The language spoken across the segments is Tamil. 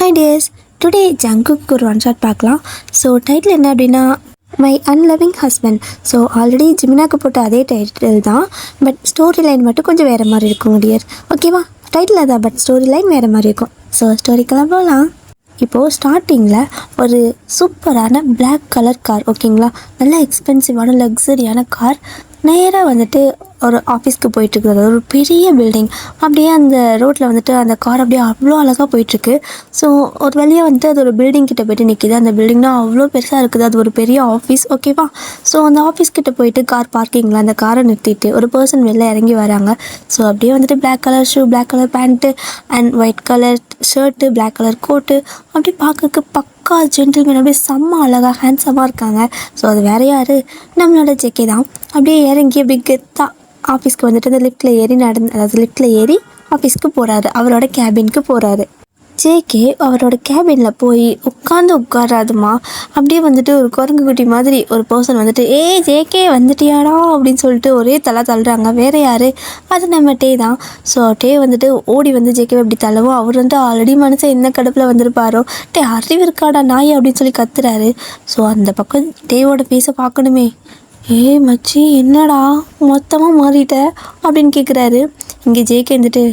ஹாய் டியர்ஸ், டுடே ஜங்குக்கு ஒரு ஒன் ஷாட் பார்க்கலாம். ஸோ டைட்டில் என்ன அப்படின்னா மை அன்லவிங் ஹஸ்பண்ட். ஸோ ஆல்ரெடி ஜிமினாக்கு போட்ட அதே டைட்டில் தான், பட் ஸ்டோரி லைன் மட்டும் கொஞ்சம் வேறு மாதிரி இருக்கும் டியர். ஓகேவா? டைட்டில் அதான், பட் ஸ்டோரி லைன் வேறு மாதிரி இருக்கும். ஸோ ஸ்டோரிக்கெல்லாம் போகலாம். இப்போது ஸ்டார்டிங்கில் ஒரு சூப்பரான பிளாக் கலர் கார், ஓகேங்களா, நல்ல எக்ஸ்பென்சிவான லக்ஸரியான கார் நேராக வந்துட்டு ஒரு ஆஃபீஸ்க்கு போயிட்டுருக்குது. ஒரு பெரிய பில்டிங், அப்படியே அந்த ரோட்டில் வந்துட்டு அந்த கார் அப்படியே அவ்வளோ அழகாக போயிட்டுருக்கு. ஸோ ஒரு வழியாக வந்துட்டு அது ஒரு பில்டிங் கிட்ட போய்ட்டு நிற்கிது. அந்த பில்டிங்னால் அவ்வளோ பெருசாக இருக்குது, அது ஒரு பெரிய ஆஃபீஸ், ஓகேவா? ஸோ அந்த ஆஃபீஸ் கிட்ட போயிட்டு கார் பார்க்கிங்கில் அந்த காரை நிறுத்திட்டு ஒரு பர்சன் வெளில இறங்கி வராங்க. ஸோ அப்படியே வந்துட்டு black colour shoe, black colour pant and white colour shirt, black colour coat, அப்படி பார்க்கறதுக்கு பக்கா ஜென்டில்மேன், அப்படியே செம்ம அழகாக ஹேண்ட்ஸமாக இருக்காங்க. ஸோ அது வேறு யார், நம்மளோட ஜெக்கே தான். அப்படியே இறங்கி அப்படி கெத்தாக ஆஃபீஸ்க்கு வந்துட்டு அந்த லிஃப்ட்டில் ஏறி ஆஃபீஸ்க்கு போகிறாரு, அவரோட கேபினுக்கு போகிறாரு. ஜேகே அவரோட கேபினில் போய் உட்காராதுமா, அப்படியே வந்துட்டு ஒரு குரங்கு குட்டி மாதிரி ஒரு பர்சன் வந்துட்டு ஜேகே வந்துட்டியாடா அப்படின்னு சொல்லிட்டு ஒரே தள்ளுறாங்க. வேறு யார், அது நம்ம டே தான். ஸோ டே வந்துட்டு ஓடி வந்து ஜேகே இப்படி தள்ளவும் அவர் வந்துட்டு ஆல்ரெடி மனுஷன் என்ன கடுப்பில் வந்திருப்பாரோ, அறிவு இருக்காடா நாய் அப்படின்னு சொல்லி கத்துறாரு. ஸோ அந்த பக்கம் டேவோட பேச பார்க்கணுமே, மச்சி என்னடா மொத்தமாக மாறிட்ட அப்படின்னு கேட்குறாரு. இங்கே ஜேகே வந்துட்டு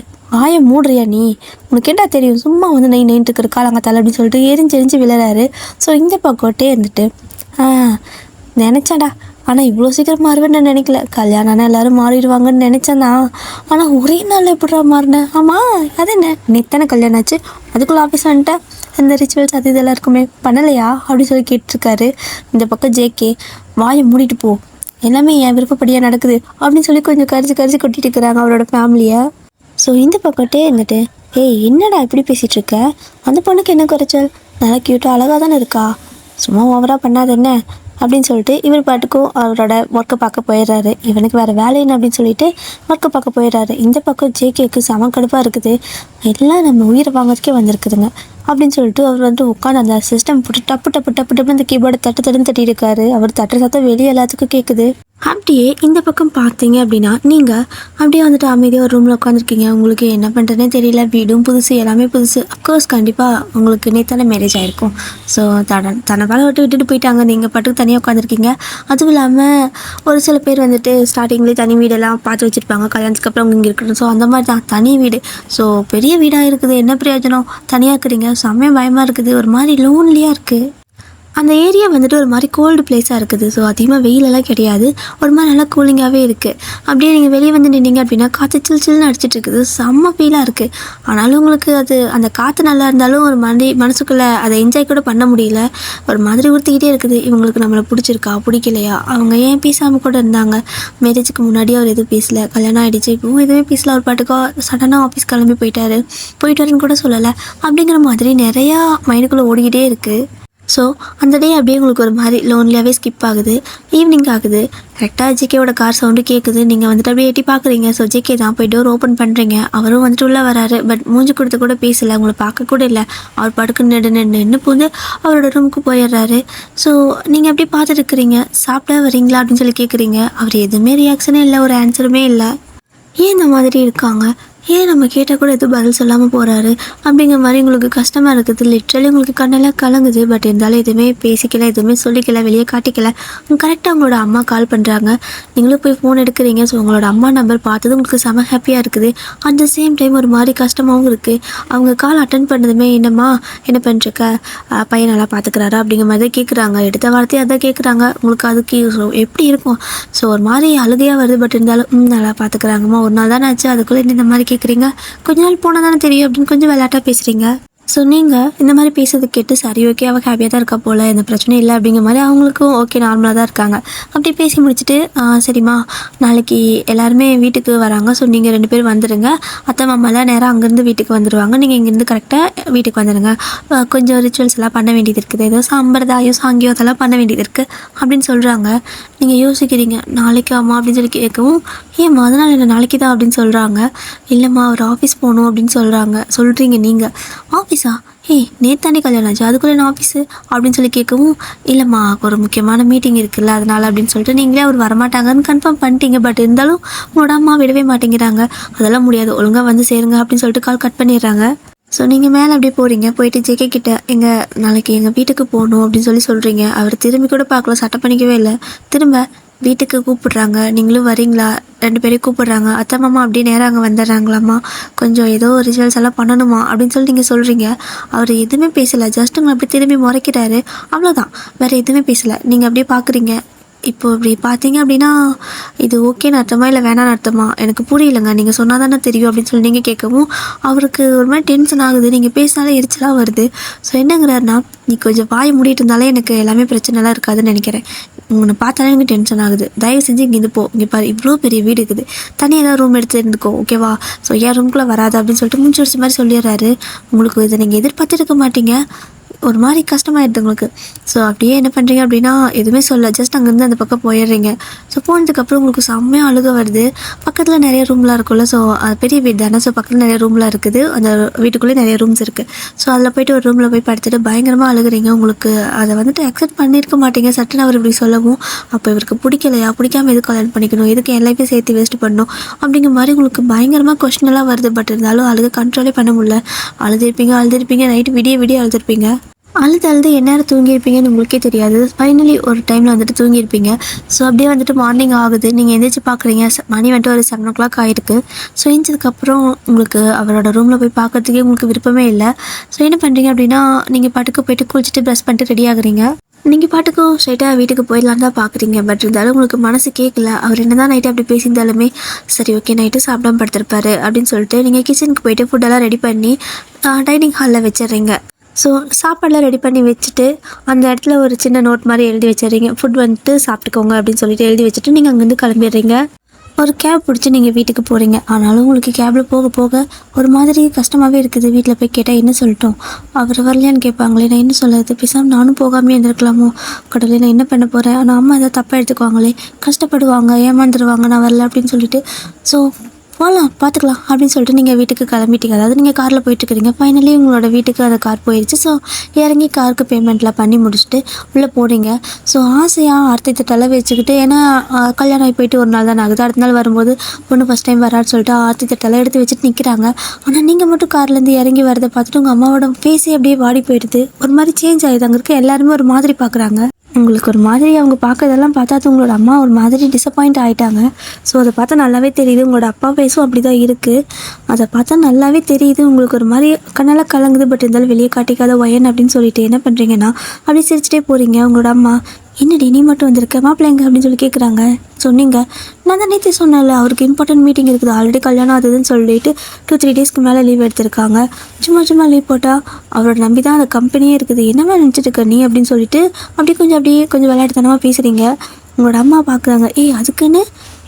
ஆயை மூடுறியா நீ, உனக்கு என்ன தெரியும், சும்மா வந்து நைன்ட்டு இருக்கிற காலங்கத்தால் அப்படின்னு சொல்லிட்டு எரிஞ்சு விழுறாரு. ஸோ இந்த பக்கோட்டே வந்துட்டு நினச்சேன்டா, ஆனால் இவ்வளோ சீக்கிரம் மாறுவேன்னு நான் நினைக்கல. கல்யாணம் ஆனால் எல்லோரும் மாறிடுவாங்கன்னு நினச்சேன்னா, ஆனால் ஒரே நாள் எப்படிடா மாறினேன். ஆமாம், அது என்ன நேத்தானே கல்யாணம் ஆச்சு, அதுக்குள்ளே ஆஃபீஸ் வந்துட்டேன், அந்த ரிச்சுவல்ஸ் அது இதெல்லாம் இருக்குமே பண்ணலையா அப்படின்னு சொல்லி கேட்டிருக்காரு. இந்த பக்கம் ஜேகே வாயை மூடிட்டு போ, எல்லாமே என் விருப்பப்படியாக நடக்குது அப்படின்னு சொல்லி கொஞ்சம் கரிச்சு கொட்டிட்டு இருக்கிறாங்க அவரோட ஃபேமிலியை. ஸோ இந்த பக்கத்தே இருந்துட்டு என்னடா இப்படி பேசிகிட்டு இருக்க, அந்த பொண்ணுக்கு என்ன குறைச்சல், நல்லா க்யூட்டாக அழகாக தானே இருக்கா, சும்மா ஓவராக பண்ணாது என்ன அப்படின்னு சொல்லிட்டு இவர் பாட்டுக்கும் அவரோட ஒர்க்கை பார்க்க போயிடுறாரு. இவனுக்கு வேறு வேலை என்ன அப்படின்னு சொல்லிட்டு ஒர்க்கை பார்க்க போயிடுறாரு. இந்த பக்கம் ஜேகேக்கு செம கடுப்பாக இருக்குது, எல்லாம் நம்ம உயிரை வாங்கிறதுக்கே வந்திருக்குதுங்க அப்படின்னு சொல்லிட்டு அவர் வந்துட்டு உட்காந்து அந்த சிஸ்டம் போட்டு டப்பு அந்த கீபோர்டை தட்டிட்டு இருக்காரு. அவர் தட்டுற சத்தம் வெளியே எல்லாத்துக்கும் கேட்குது. அப்படியே இந்த பக்கம் பார்த்தீங்க அப்படின்னா நீங்கள் அப்படியே வந்துட்டு அமைதியாக ஒரு ரூமில் உட்காந்துருக்கீங்க. உங்களுக்கு என்ன பண்ணுறதுனே தெரியல, வீடும் புதுசு, எல்லாமே புதுசு. அஃப்கோர்ஸ் கண்டிப்பாக உங்களுக்கு நேத்தான மேரேஜ் ஆகிருக்கும். ஸோ தன்னை வேலை விட்டுட்டு போயிட்டாங்க, நீங்கள் பாட்டுக்கு தனியாக உட்காந்துருக்கீங்க. அதுவும் இல்லாமல் ஒரு சில பேர் வந்துட்டு ஸ்டார்டிங்லேயே தனி வீடெல்லாம் பார்த்து வச்சுருப்பாங்க, கல்யாணத்துக்கு அப்புறம் அவங்க இங்கே இருக்கணும். ஸோ அந்த மாதிரி தான் தனி வீடு. ஸோ பெரிய வீடாக இருக்குது, என்ன பிரயோஜனம், தனியாக இருக்கிறீங்க, செம்மையாக பயமாக இருக்குது, ஒரு மாதிரி லோன்லியாக இருக்குது. அந்த ஏரியா வந்துட்டு ஒரு மாதிரி கோல்டு பிளேஸாக இருக்குது. ஸோ அதிகமாக வெயிலெல்லாம் கிடையாது, ஒரு மாதிரி நல்லா கூலிங்காகவே இருக்குது. அப்படியே நீங்கள் வெளியே வந்து நின்னீங்க அப்படின்னா காற்று சில்லுன்னு அடிச்சிட்டு இருக்குது, செம்ம ஃபீலாக இருக்குது. ஆனாலும் உங்களுக்கு அது அந்த காற்று நல்லா இருந்தாலும் ஒரு மனசுக்குள்ளே அதை என்ஜாய் கூட பண்ண முடியல, ஒரு மாதிரி ஊற்றிக்கிட்டே இருக்குது. இவங்களுக்கு நம்மளை பிடிச்சிருக்கா பிடிக்கலையா, அவங்க ஏன் பேசாமல் கூட இருந்தாங்க, மேரேஜுக்கு முன்னாடி அவர் எதுவும் பேசலை, கல்யாணம் ஆகிடுச்சு இப்போவும் எதுவுமே பேசல, ஒரு பாட்டுக்கா சடனாக ஆஃபீஸ் கிளம்பி போயிட்டு வரேன்னு கூட சொல்லலை அப்படிங்கிற மாதிரி நிறையா மைண்டுக்குள்ளே ஓடிக்கிட்டே இருக்குது. ஸோ அந்த டே அப்படியே உங்களுக்கு ஒரு மாதிரி லோன்லியாகவே ஸ்கிப் ஆகுது. ஈவினிங் ஆகுது, கரெக்டாக ஜேகேவோட கார் சவுண்டு கேட்குது. நீங்கள் வந்துட்டு அப்படியே எட்டி பார்க்குறீங்க. ஸோ ஜேகே தான் போய் டோர் ஓப்பன் பண்ணுறீங்க. அவரும் வந்துட்டு உள்ளே வராரு, பட் மூஞ்சி கொடுத்து கூட பேசலை, உங்களை பார்க்க கூட இல்லை. அவர் பாட்டுக்கு நின்று போது அவரோட ரூமுக்கு போயிடுறாரு. ஸோ நீங்கள் அப்படியே பார்த்துட்டு இருக்கிறீங்க. சாப்பிட வரீங்களா அப்படின்னு சொல்லி கேட்குறீங்க. அவர் எதுவுமே ரியாக்ஷனே இல்லை, ஒரு ஆன்சருமே இல்லை. ஏன் இந்த மாதிரி இருக்காங்க, ஏன் நம்ம கேட்டால் கூட எதுவும் பதில் சொல்லாமல் போகிறாரு அப்படிங்கிற மாதிரி உங்களுக்கு கஷ்டமாக இருக்குது. லிட்ரலி உங்களுக்கு கண்ணெல்லாம் கலங்குது. பட் இருந்தாலும் எதுவுமே பேசிக்கல, எதுவுமே சொல்லிக்கல, வெளியே காட்டிக்கல. கரெக்டாக உங்களோட அம்மா கால் பண்ணுறாங்க, நீங்களும் போய் ஃபோன் எடுக்கிறீங்க. ஸோ உங்களோட அம்மா நம்பர் பார்த்தது உங்களுக்கு செம ஹாப்பியாக இருக்குது. அட் த சேம் டைம் ஒரு மாதிரி கஷ்டமாகவும் இருக்குது. அவங்க கால் அட்டன் பண்ணதுமே என்னம்மா என்ன பண்ணுறக்க, பையன் நல்லா பார்த்துக்கிறாரா அப்படிங்கிற மாதிரி தான் கேட்குறாங்க. எடுத்த வார்த்தையை அதான் கேட்குறாங்க. உங்களுக்கு அதுக்கு எப்படி இருக்கும், ஸோ ஒரு மாதிரி அழுகையாக வருது. பட் இருந்தாலும் நல்லா பார்த்துக்கிறாங்கம்மா, ஒரு நாள் தானே ஆச்சு, அதுக்குள்ளே இந்த மாதிரி கேட்குறீங்க, கொஞ்ச நாள் போனால் தானே தெரியும் அப்படின்னு கொஞ்சம் விளையாட்டாக பேசுகிறீங்க. ஸோ நீங்கள் இந்த மாதிரி பேசுறது கேட்டு சரி ஓகே அவள் ஹாப்பியாக தான் இருக்கா போல், எந்த பிரச்சனையும் இல்லை அப்படிங்கிற மாதிரி அவங்களுக்கும் ஓகே நார்மலாக தான் இருக்காங்க. அப்படி பேசி முடிச்சுட்டு சரிம்மா நாளைக்கு எல்லாருமே வீட்டுக்கு வராங்க, ஸோ நீங்கள் 2 பேர் வந்துடுங்க, அத்தை மாமாலாம் நேராக அங்கேருந்து வீட்டுக்கு வந்துடுவாங்க, நீங்கள் இங்கேருந்து கரெக்டாக வீட்டுக்கு வந்துடுங்க. கொஞ்சம் ரிச்சுவல்ஸ் எல்லாம் பண்ண வேண்டியது இருக்குது, ஏதோ சம்பிரதாயம் சாங்கியம் அதெல்லாம் பண்ண வேண்டியது இருக்குது அப்படின்னு சொல்கிறாங்க. நீங்கள் யோசிக்கிறீங்க, நாளைக்கு அம்மா அப்படின்னு சொல்லி கேட்கவும், ஏம்மா அதனால் என்ன நாளைக்கு தான் அப்படின்னு சொல்கிறாங்க. இல்லைம்மா அவர் ஆஃபீஸ் போகணும் அப்படின்னு சொல்கிறீங்க. நீங்கள் ஆஃபீஸா, நேத்தானே கல்யாணம் ஆச்சு, அதுக்குள்ளே நான் ஆஃபீஸு அப்படின்னு சொல்லி கேட்கவும், இல்லைம்மா ஒரு முக்கியமான மீட்டிங் இருக்குல்ல அதனால் அப்படின்னு சொல்லிட்டு நீங்களே அவர் வரமாட்டாங்கன்னு கன்ஃபார்ம் பண்ணிட்டீங்க. பட் இருந்தாலும் உங்களோட அம்மா விடவே மாட்டேங்கிறாங்க. அதெல்லாம் முடியாது, ஒழுங்காக வந்து சேருங்க அப்படின்னு சொல்லிட்டு கால் கட் பண்ணிடுறாங்க. ஸோ நீங்கள் மேலே அப்படியே போகிறீங்க. போயிட்டு ஜேகே கிட்ட நாளைக்கு எங்கள் வீட்டுக்கு போகணும் அப்படின்னு சொல்கிறீங்க. அவர் திரும்பி கூட பார்க்கல, சட்டை பண்ணிக்கவே இல்லை. திரும்ப வீட்டுக்கு கூப்பிடுறாங்க. நீங்களும் வரீங்களா? 2 பேரையும் கூப்பிடுறாங்க. அத்தை மாமா அப்படியே நேராக அங்கே வந்துடுறாங்களாம்மா. கொஞ்சம் ஏதோ ரிச்சுவல்ஸ் எல்லாம் பண்ணணுமா அப்படின்னு சொல்லி நீங்கள் சொல்கிறீங்க. அவர் எதுவுமே பேசலை. ஜஸ்ட் உங்களை அப்படி திரும்பி முறைக்கிறாரு. அவ்வளோதான், வேறு எதுவுமே பேசலை. நீங்கள் அப்படியே பார்க்குறீங்க. இப்போது இப்படி பார்த்தீங்க அப்படின்னா இது ஓகேன்னு அர்த்தமா இல்லை வேணான்னு அர்த்தமா எனக்கு புரியலைங்க. நீங்கள் சொன்னால் தானே தெரியும் அப்படின்னு சொல்லி நீங்கள் கேட்கவும் அவருக்கு ஒரு மாதிரி டென்ஷன் ஆகுது. நீங்கள் பேசினாலே எரிச்சலாக வருது. ஸோ என்னங்கிறாருன்னா, நீ கொஞ்சம் வாய் மூடிட்டு இருந்தாலே எனக்கு எல்லாமே பிரச்சனைலாம் இருக்காதுன்னு நினைக்கிறேன். உன்னை பார்த்தாலே எனக்கு டென்ஷன் ஆகுது. தயவு செஞ்சு இங்கேருந்து போ. இங்கே பாரு, இவ்வளோ பெரிய வீடு இருக்குது, தனியாக ஏதாவது ரூம் எடுத்து இருந்துக்கோ, ஓகேவா? ஸோ என் ரூம்குள்ளே வராது அப்படின்னு சொல்லிட்டு முடிச்சு வச்ச மாதிரி சொல்லிடுறாரு. உங்களுக்கு இதை நீங்கள் எதிர்பார்த்துருக்க மாட்டீங்க. ஒரு மாதிரி கஷ்டமாயிடுது உங்களுக்கு. ஸோ அப்படியே என்ன பண்ணுறீங்க அப்படின்னா எதுவுமே சொல்ல, ஜஸ்ட் அங்கேருந்து அந்த பக்கம் போயிடுறீங்க. ஸோ போனதுக்கப்புறம் உங்களுக்கு செம்மையாக அழுக வருது. பக்கத்தில் நிறைய ரூம்லாம் இருக்கும்ல. ஸோ பெரிய வீடு தானே. ஸோ பக்கத்தில் நிறைய ரூம்லாம் இருக்குது. அந்த வீட்டுக்குள்ளே நிறைய ரூம்ஸ் இருக்குது. ஸோ அதில் போய்ட்டு ஒரு ரூமில் போய் படுத்துட்டு பயங்கரமாக அழுகுறீங்க. உங்களுக்கு அதை வந்துட்டு அக்செப்ட் பண்ணியிருக்க மாட்டீங்க. சட்டுன்னு அவர் இப்படி சொல்லவும், அப்போ இவருக்கு பிடிக்கலையா? பிடிக்காம எதுக்கு கல்யாணம் பண்ணிக்கணும்? எதுக்கு என் லைஃபே சேர்த்து வேஸ்ட் பண்ணணும்? அப்படிங்கிற மாதிரி உங்களுக்கு பயங்கரமாக கொஸ்டினெல்லாம் வருது. பட் இருந்தாலும் அழுக கண்ட்ரோலே பண்ண முடியல. அழுதுருப்பீங்க நைட்டு விடிய அழுதுருப்பீங்க. அழுது எந்நேரம் தூங்கியிருப்பீங்கன்னு உங்களுக்கே தெரியாது. ஃபைனலி ஒரு டைமில் வந்துட்டு தூங்கியிருப்பீங்க. ஸோ அப்படியே வந்துட்டு மார்னிங் ஆகுது. நீங்கள் எந்திரிச்சு பார்க்குறீங்க. மணி வந்துட்டு ஒரு 7 o'clock ஆகிருக்கு. ஸோ எந்திரிச்சதுக்கப்புறம் உங்களுக்கு அவரோட ரூமில் போய் பார்க்கறதுக்கே உங்களுக்கு விருப்பமே இல்லை. ஸோ என்ன பண்ணுறீங்க அப்படின்னா, நீங்கள் பாட்டுக்கு போய்ட்டு குளிச்சுட்டு ப்ரஷ் பண்ணிட்டு ரெடி ஆகுறீங்க. நீங்கள் பாட்டுக்கும் ஸ்ட்ரைட்டாக வீட்டுக்கு போயிடலாம் தான் பார்க்குறீங்க. பட் இருந்தாலும் உங்களுக்கு மனசு கேட்கல. அவர் என்ன தான் நைட்டு அப்படி பேசியிருந்தாலுமே சரி ஓகே நைட்டு சாப்பிடாம படுத்திருப்பாரு அப்படின்னு சொல்லிட்டு நீங்கள் கிச்சனுக்கு போய்ட்டு ஃபுட்டெல்லாம் ரெடி பண்ணி டைனிங் ஹாலில் வச்சிடுறீங்க. ஸோ சாப்பாடெலாம் ரெடி பண்ணி வச்சுட்டு அந்த இடத்துல ஒரு சின்ன நோட் மாதிரி எழுதி வச்சிடுறீங்க. ஃபுட் வந்துட்டு சாப்பிட்டுக்கோங்க அப்படின்னு சொல்லிட்டு எழுதி வச்சுட்டு நீங்கள் அங்கேருந்து கிளம்பிடுறீங்க. ஒரு கேப் பிடிச்சி நீங்கள் வீட்டுக்கு போகிறீங்க. ஆனாலும் உங்களுக்கு கேபில் போக போக ஒரு மாதிரி கஷ்டமாகவே இருக்குது. வீட்டில் போய் கேட்டால் என்ன சொல்லட்டும்? அவர் வரலையான்னு கேட்பாங்களே, நான் என்ன சொல்லுறது? பேசாமல் நானும் போகாமே இருந்திருக்கலாமோ? கடவுளே, நான் என்ன பண்ண போகிறேன்? ஆனால் அம்மா எதாவது தப்பாக எடுத்துக்குவாங்களே, கஷ்டப்படுவாங்க, ஏமாந்துருவாங்க நான் வரல அப்படின்னு சொல்லிட்டு. ஸோ போகலாம் பார்த்துக்கலாம் அப்படின்னு சொல்லிட்டு நீங்கள் வீட்டுக்கு கிளம்பிட்டீங்க. அதாவது நீங்கள் காரில் போயிட்டுருக்கிறீங்க. ஃபைனலி உங்களோட வீட்டுக்கு அந்த கார் போயிடுச்சு. ஸோ இறங்கி காருக்கு பேமெண்ட்லாம் பண்ணி முடிச்சுட்டு உள்ளே போகிறீங்க. ஸோ ஆசையாக ஆர்த்தி தலை வச்சுக்கிட்டு, ஏன்னா கல்யாணம் ஆகி போயிட்டு ஒரு நாள் தான் ஆகுது. அடுத்த நாள் வரும்போது பொண்ணு ஃபஸ்ட் டைம் வரான்னு சொல்லிட்டு ஆர்த்தி தலை எடுத்து வச்சுட்டு நிற்கிறாங்க. ஆனால் நீங்கள் மட்டும் கார்லேருந்து இறங்கி வரதை பார்த்துட்டு உங்கள் அம்மாவோட ஃபேஸே அப்படியே வாடி போயிடுது. ஒரு மாதிரி சேஞ்ச் ஆகிடுது. அங்கே இருக்க எல்லாருமே ஒரு மாதிரி பார்க்குறாங்க. உங்களுக்கு ஒரு மாதிரி அவங்க பார்க்கறதெல்லாம் பார்த்தா உங்களோட அம்மா ஒரு மாதிரி டிசப்பாயிண்ட் ஆகிட்டாங்க. ஸோ அதை பார்த்தா நல்லாவே தெரியுது. உங்களோட அப்பா ஃபேஸும் அப்படி தான் இருக்குது. அதை பார்த்தா நல்லாவே தெரியுது. உங்களுக்கு ஒரு மாதிரி கண்ணெல்லாம் கலங்குது. பட் இருந்தாலும் வெளியே காட்டிக்காத ஒயன் அப்படின்னு சொல்லிட்டு என்ன பண்ணுறீங்கன்னா அப்படியே சிரிச்சிட்டே போகிறீங்க. உங்களோட அம்மா, என்னடி நீ மட்டும் வந்திருக்க, மாப்பிள்ளைங்க அப்படின்னு சொல்லி கேட்குறாங்க. சொன்னீங்க, நான் தான் நேற்று சொன்னேன்ல அவருக்கு இம்பார்ட்டன்ட் மீட்டிங் இருக்குது, ஆல்ரெடி கல்யாணம் ஆகுதுன்னு சொல்லிட்டு 2-3 டேஸ்க்கு மேலே லீவ் எடுத்திருக்காங்க. சும்மா லீவ் போட்டால் அவரோட நம்பி தான் அந்த கம்பெனியே இருக்குது, என்னமா நினச்சிட்டு இருக்க நீ அப்படின்னு சொல்லிட்டு அப்படியே கொஞ்சம் விளையாட்டுத்தனமாக பேசுகிறீங்க. உங்களோட அம்மா பார்க்குறாங்க. அதுக்குன்னு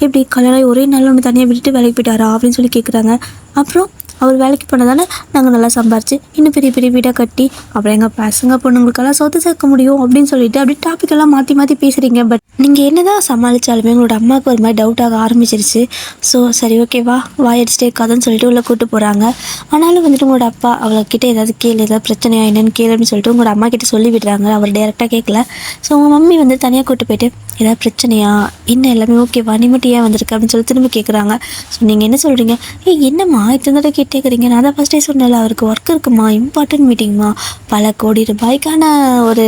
எப்படி கல்யாணம் ஒரே நாள் ஒன்று தனியாக விட்டுட்டு வேலைக்கு போயிட்டாரா அப்படின்னு சொல்லி கேட்குறாங்க. அப்புறம் அவர் வேலைக்கு போனதானே நாங்கள் நல்லா சம்பாரிச்சு இன்னும் பெரிய பெரிய வீடாக கட்டி அப்புறம் எங்கள் பசங்க பொண்ணுங்களுக்கெல்லாம் சொத்து சேர்க்க முடியும் அப்படின்னு சொல்லிட்டு அப்படி டாப்பிக்கெல்லாம் மாற்றி பேசுகிறீங்க. பட் நீங்கள் என்ன தான் சமாளித்தாலுமே உங்களோட அம்மாவுக்கு ஒரு மாதிரி டவுட்டாக ஆரம்பிச்சிருச்சு. ஸோ சரி ஓகேவா, வாயடிச்சிட்டே இருக்காதுன்னு சொல்லிட்டு உள்ளே கூப்பிட்டு போகிறாங்க. ஆனாலும் வந்துட்டு உங்களோட அப்பா அவங்கக்கிட்ட ஏதாவது கேளு, ஏதாவது பிரச்சனையா என்னன்னு கேளு அப்படின்னு சொல்லிட்டு உங்களோட அம்மா கிட்ட சொல்லி விடுறாங்க. அவர் டேரெக்டாக கேட்கல. ஸோ உங்கள் மம்மி வந்து தனியாக கூப்பிட்டு போயிட்டு ஏதாவது பிரச்சனையா, என்ன எல்லாமே ஓகேவா, நீ மட்டும் ஏன் வந்திருக்க அப்படின்னு சொல்லி திரும்ப கேட்குறாங்க. ஸோ நீங்கள் என்ன சொல்கிறீங்க? என்னம்மா இத்தனை தடவை கேட்டேக்கிறீங்க, நான் தான் ஃபஸ்ட்டே சொன்னேன்ல அவருக்கு ஒர்க் இருக்குமா, இம்பார்ட்டன்ட் மீட்டிங்மா, பல கோடி ரூபாய்க்கான ஒரு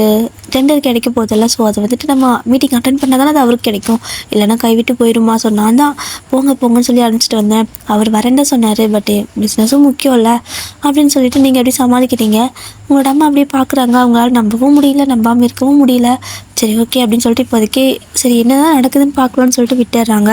டெண்டர் கிடைக்க போதில்ல. ஸோ அதை வந்துட்டு நம்ம மீட்டிங் அட்டன் பண்ணால் தானே அது அவருக்கு கிடைக்கும், இல்லைனா கைவிட்டு போயிடுமா. ஸோ நான் தான் போங்கன்னு சொல்லி அனுப்பிச்சிட்டு வந்தேன். அவர் வரேன்னு சொன்னார், பட் பிஸ்னஸும் முக்கியம் இல்லை அப்படின்னு சொல்லிட்டு நீங்கள் எப்படி சமாளிக்கிறீங்க? உங்களோட அம்மா அப்படியே பார்க்குறாங்க. அவங்களால நம்பவும் முடியல, நம்பாமல் இருக்கவும் முடியல. சரி ஓகே அப்படின்னு சொல்லிட்டு இப்போதைக்கு சரி என்ன தான் நடக்குதுன்னு பார்க்கலான்னு சொல்லிட்டு விட்டுடுறாங்க.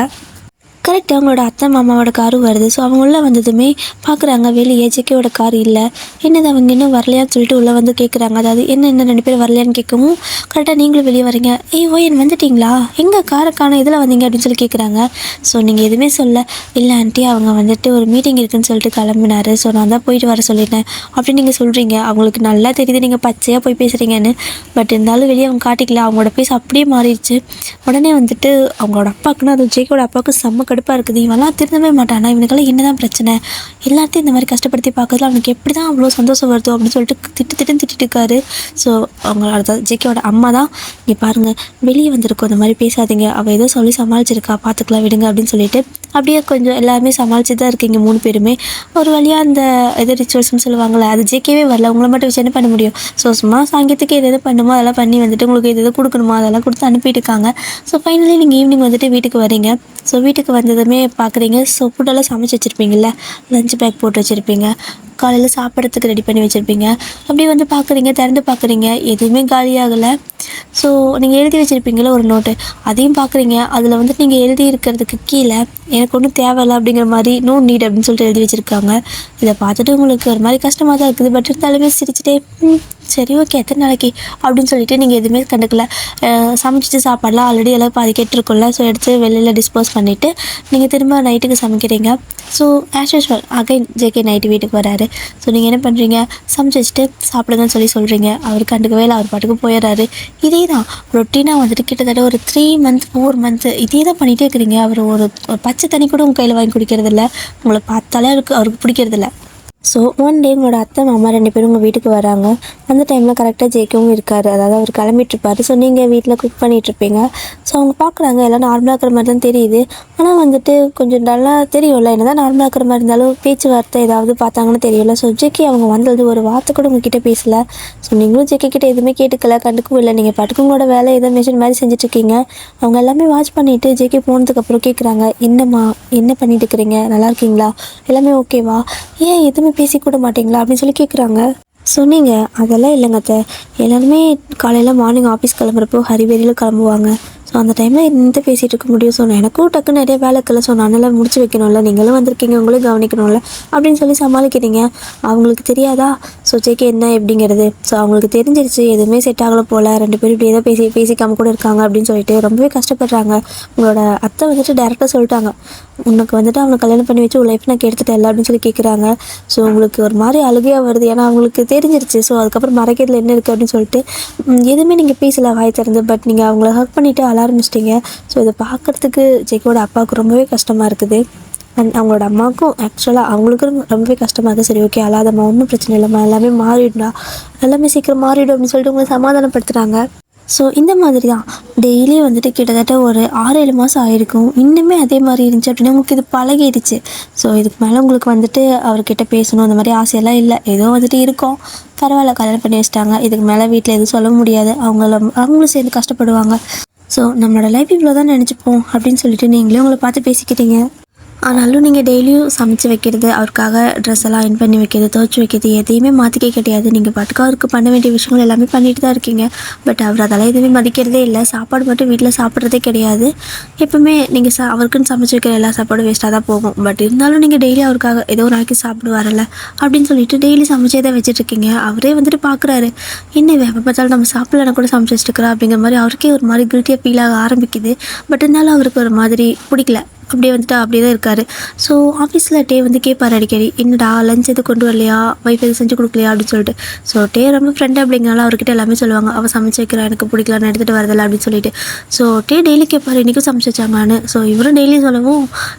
கரெக்டாக அவங்களோட அத்தை மாமாவோட காரும் வருது. ஸோ அவங்க உள்ளே வந்ததுமே பார்க்குறாங்க வெளியே ஜெகேவோட கார் இல்லை. என்னது அவங்க இன்னும் வரலையான்னு சொல்லிட்டு உள்ளே வந்து கேட்குறாங்க. அதாவது என்ன 2 பேர் வரலையான்னு கேட்கவும் கரெக்டாக நீங்களும் வெளியே வரீங்க. ஓயன் வந்துட்டிங்களா, எங்கே காரைக்கான இதில் வந்தீங்க அப்படின்னு சொல்லி கேட்குறாங்க. ஸோ நீங்கள் எதுவுமே சொல்ல, இல்லை ஆண்டி அவங்க வந்துட்டு ஒரு மீட்டிங் இருக்குதுன்னு சொல்லிட்டு கிளம்பினாரு, ஸோ நான் தான் போயிட்டு வர சொல்லிட்டேன் அப்படின்னு நீங்கள் சொல்கிறீங்க. அவங்களுக்கு நல்லா தெரியுது நீங்கள் பச்சையாக போய் பேசுகிறீங்கன்னு. பட் இருந்தாலும் வெளியே அவங்க காட்டிக்கல. அவங்களோட பேச அப்படியே மாறிடுச்சு. உடனே வந்துட்டு அவங்களோட அப்பாவுக்குன்னா அது ஜெகோட அப்பாவுக்கு செம்ம கடுப்பாக இருக்குது, இவெல்லாம் திருந்தவே மாட்டானா, இவனுக்கெல்லாம் என்ன தான் பிரச்சனை, எல்லாத்தையும் இந்த மாதிரி கஷ்டப்படுத்தி பார்க்கறதுல அவனுக்கு எப்படி தான் அவ்வளோ சந்தோஷம் வருதோ அப்படின்னு சொல்லிட்டு திட்டிட்டு இருக்காரு. ஸோ அவங்க அதாவது ஜேகேவோட அம்மா தான், இங்கே பாருங்கள் வெளியே வந்திருக்கோம், இந்த மாதிரி பேசாதீங்க, அவள் ஏதோ சொல்லி சமாளிச்சிருக்கா, பார்த்துக்கலாம் விடுங்க அப்படின்னு சொல்லிட்டு அப்படியே கொஞ்சம் எல்லாருமே சமாளிச்சு தான் இருக்கீங்க 3 பேருமே. ஒரு வழியாக அந்த எது ரிச்சுவல்ஸ்னு சொல்லுவாங்களே, அது ஜேகேவே வரல, உங்களை மட்டும் வச்சு என்ன பண்ண முடியும். ஸோ சும்மா சாங்கியத்துக்கு எது பண்ணுமோ அதெல்லாம் பண்ணி வந்துட்டு உங்களுக்கு எது கொடுக்கணுமோ அதெல்லாம் கொடுத்து அனுப்பிட்டு இருக்காங்க. ஸோ ஃபைனலி நீங்கள் ஈவினிங் வந்துட்டு வீட்டுக்கு வரீங்க. ஸோ வீட்டுக்கு வந்ததுமே பார்க்குறீங்க, ஸோ ஃபுட்டெல்லாம் சமைச்சு வச்சுருப்பீங்கள்ல, லஞ்ச் பேக் போட்டு வச்சுருப்பீங்க, காலையில் சாப்பிட்றதுக்கு ரெடி பண்ணி வச்சுருப்பீங்க. அப்படி வந்து பார்க்குறீங்க, திறந்து பார்க்குறீங்க, எதுவுமே காலியாகலை. ஸோ நீங்கள் எழுதி வச்சுருப்பீங்களா ஒரு நோட்டு, அதையும் பார்க்குறீங்க. அதில் வந்துட்டு நீங்கள் எழுதி இருக்கிறதுக்கு கீழே எனக்கு ஒன்றும் தேவையில்லை அப்படிங்கிற மாதிரி நோ நீட் அப்படின்னு சொல்லிட்டு எழுதி வச்சுருக்காங்க. இதை பார்த்துட்டு உங்களுக்கு ஒரு மாதிரி கஷ்டமாக தான் இருக்குது. பட் இருந்தாலுமே சிரிச்சுட்டே சரி ஓகே எத்தனை நாளைக்கு அப்படின்னு சொல்லிட்டு நீங்கள் எதுவுமே கண்டுக்கல. சமைச்சிட்டு சாப்பாடலாம் ஆல்ரெடி எல்லாம் பாதி கெட்டுருக்கும்ல, ஸோ எடுத்து வெளியில் டிஸ்போஸ் பண்ணிவிட்டு நீங்கள் திரும்ப நைட்டுக்கு சமைக்கிறீங்க. So as usual again JK night வீட்டுக்கு வராரு. ஸோ நீங்கள் என்ன பண்ணுறீங்க, சமைச்சு வச்சுட்டு சாப்பிடுங்கன்னு சொல்கிறீங்க. அவர் கண்டுக்கவே இல்லை, அவர் பாட்டுக்கு போயிடுறாரு. இதே தான் ரொட்டீனாக வந்துட்டு கிட்டத்தட்ட ஒரு 3 months 4 months இதே தான் பண்ணிகிட்டே இருக்கிறீங்க. அவர் ஒரு பச்சை தண்ணி கூட உங்கள் கையில் வாங்கி குடிக்கிறதில்ல, உங்களை பார்த்தாலே அவருக்கு பிடிக்கிறதில்ல. ஸோ ஒன் டே உங்களோட அத்தை மாமா 2 பேரும் உங்கள் வீட்டுக்கு வராங்க. அந்த டைமில் கரெக்டாக ஜேகேவும் இருக்கார், அதாவது அவர் கிளம்பிட்டுருப்பார். ஸோ நீங்கள் வீட்டில் குக் பண்ணிகிட்ருப்பீங்க. ஸோ அவங்க பார்க்குறாங்க, எல்லாம் நார்மலாக இருக்கிற மாதிரி தான் தெரியுது. ஆனால் வந்துட்டு கொஞ்சம் நல்லா தெரியும்ல, என்ன தான் நார்மலாக இருக்கிற மாதிரி இருந்தாலும் பேச்சுவார்த்தை ஏதாவது பார்த்தாங்கன்னு தெரியும்ல. ஸோ ஜேகே அவங்க வந்தது ஒரு வார்த்தை கூட உங்ககிட்ட பேசலை. ஸோ நீங்களும் ஜேகே கிட்டே எதுவுமே கேட்டுக்கல, கண்டுக்கவும் இல்லை. நீங்கள் பாட்டுக்கு உங்களோட வேலை ஏதோ மிஷின் மாதிரி செஞ்சுட்ருக்கீங்க. அவங்க எல்லாமே வாட்ச் பண்ணிவிட்டு ஜேகே போனதுக்கப்புறம் கேட்குறாங்க, என்னம்மா என்ன பண்ணிட்டு இருக்கிறீங்க, நல்லா இருக்கீங்களா, எல்லாமே ஓகேவா, ஏன் எதுவுமே பேசிக்கூட மாட்டிங்களா அப்படின்னு சொல்லி கேட்குறாங்க. சொன்னீங்க அதெல்லாம் இல்லைங்க அத்தை, எல்லாருமே காலையில் மார்னிங் ஆஃபீஸ் கிளம்புறப்போ ஹரிபேரியில் கிளம்புவாங்க. ஸோ அந்த டைமில் என்னத்தை பேசிகிட்டு இருக்க முடியும். ஸோ எனக்கும் டக்குன்னு நிறைய வேலை இருக்குல்ல, ஸோ நானெல்லாம் முடிச்சு வைக்கணும்ல, நீங்களும் வந்திருக்கீங்க, உங்களும் கவனிக்கணும்ல அப்படின்னு சொல்லி சமாளிக்கிறீங்க. அவங்களுக்கு தெரியாதா ஸோ ஜேகே என்ன எப்படிங்கிறது. ஸோ அவங்களுக்கு தெரிஞ்சிருச்சு, எதுவுமே செட் ஆகலை போல், 2 பேரும் இப்படி ஏதோ பேசிக்காமல் கூட இருக்காங்க அப்படின்னு சொல்லிட்டு ரொம்பவே கஷ்டப்படுறாங்க. உங்களோட அத்தை வந்துட்டு டேரெக்டாக சொல்லிட்டாங்க, உனக்கு வந்துட்டு அவனை கல்யாணம் பண்ணி வச்சு உன் லைஃப் நான் கெடுத்துட்டேன் அப்படின்னு சொல்லி கேட்குறாங்க. ஸோ உங்களுக்கு ஒரு மாதிரி அழுகையாக வருது, ஏன்னா அவங்களுக்கு தெரிஞ்சிருச்சு. ஸோ அதுக்கப்புறம் மறைக்கிறதுல என்ன இருக்குது அப்படின்னு சொல்லிட்டு எதுவுமே நீங்கள் பேசலை வாய் திறந்து. பட் நீங்கள் அவங்கள ஹக் பண்ணிவிட்டு ஆரம்பிச்சிட்டிங்க. ஸோ இதை பார்க்குறதுக்கு ஜேகேவோட அப்பாவுக்கு ரொம்பவே கஷ்டமாக இருக்குது. அண்ட் அவங்களோட அம்மாவுக்கும் ஆக்சுவலாக அவங்களுக்கும் ரொம்பவே கஷ்டமாக இருக்குது. சரி ஓகே அழாதம்மா, ஒன்றும் பிரச்சனை இல்லைம்மா, எல்லாமே மாறிடும்டா, எல்லாமே சீக்கிரம் மாறிடும் அப்படின்னு சொல்லிட்டு உங்களை சமாதானப்படுத்துகிறாங்க. ஸோ இந்த மாதிரி தான் டெய்லி வந்துட்டு கிட்டத்தட்ட ஒரு 6-7 மாதம் ஆகிருக்கும். இன்னுமே அதே மாதிரி இருந்துச்சு அப்படின்னா உங்களுக்கு இது பழகிடுச்சு. ஸோ இதுக்கு மேலே உங்களுக்கு வந்துட்டு அவர்கிட்ட பேசணும் அந்த மாதிரி ஆசையெல்லாம் இல்லை. ஏதோ வந்துட்டு இருக்கோம், பரவாயில்ல கல்யாணம் பண்ணி வச்சிட்டாங்க, இதுக்கு மேலே வீட்டில் எதுவும் சொல்ல முடியாது, அவங்களும் சேர்ந்து கஷ்டப்படுவாங்க. ஸோ நம்மளோட லைஃப் இவ்வளோ தான் நினச்சிப்போம் அப்படின்னு சொல்லிட்டு நீங்களே உங்களை பார்த்து பேசிக்கிட்டீங்க. ஆனாலும் நீங்கள் டெய்லியும் சமைச்சு வைக்கிறது, அவருக்காக ட்ரெஸ் எல்லாம் அயர்ன் பண்ணி வைக்கிறது, துவைச்சி வைக்கிறது எதையுமே மாற்றிக்கே கிடையாது. நீங்கள் பாட்டுக்கு அவருக்கு பண்ண வேண்டிய விஷயங்கள் எல்லாமே பண்ணிட்டு தான் இருக்கீங்க. பட் அவர் அதெல்லாம் எதுவுமே மதிக்கிறதே இல்லை. சாப்பாடு மட்டும் வீட்டில் சாப்பிட்றதே கிடையாது. எப்பவுமே நீங்கள் அவருக்குன்னு சமைச்சு வைக்கிற எல்லா சாப்பாடும் வேஸ்ட்டாக தான் போகும். பட் இருந்தாலும் நீங்கள் டெய்லி அவருக்காக ஏதோ ஒரு நாளைக்கு சாப்பிடுவாரல்ல அப்படின்னு சொல்லிட்டு டெய்லி சமைச்சே தான் வச்சுட்ருக்கீங்க. அவரே வந்துட்டு பார்க்குறாரு, என்ன எப்போ பார்த்தாலும் நம்ம சாப்பிடலன்னா கூட சமைச்சு வச்சுருக்கிறா அப்படிங்கிற மாதிரி அவருக்கே ஒரு மாதிரி கில்ட்டியாக ஃபீல் ஆக ஆரம்பிக்குது. பட் இருந்தாலும் அவருக்கு ஒரு மாதிரி பிடிக்கல, அப்படியே வந்துட்டு அப்படியே தான் இருக்கார். ஸோ ஆஃபீஸில் டே வந்து கேட்பார் அடிக்கடி, என்னடா லஞ்ச் எது கொண்டு வரலையா, ஒய்ஃப் எது செஞ்சு கொடுக்கலையா அப்படின்னு சொல்லிட்டு. ஸோ டே ரொம்ப ஃப்ரெண்ட் அப்படிங்கிறனால அவர்கிட்ட எல்லாமே சொல்லுவாங்க, அவள் சமைச்சு வைக்கிறா, எனக்கு பிடிக்கல, நான் எடுத்துகிட்டு வரதில்லை அப்படின்னு சொல்லிட்டு. ஸோ டே டெய்லி கேட்பார், இன்றைக்கும் சமைச்சு வச்சாங்கன்னு. ஸோ இவரும் டெய்லி சொல்லவும்,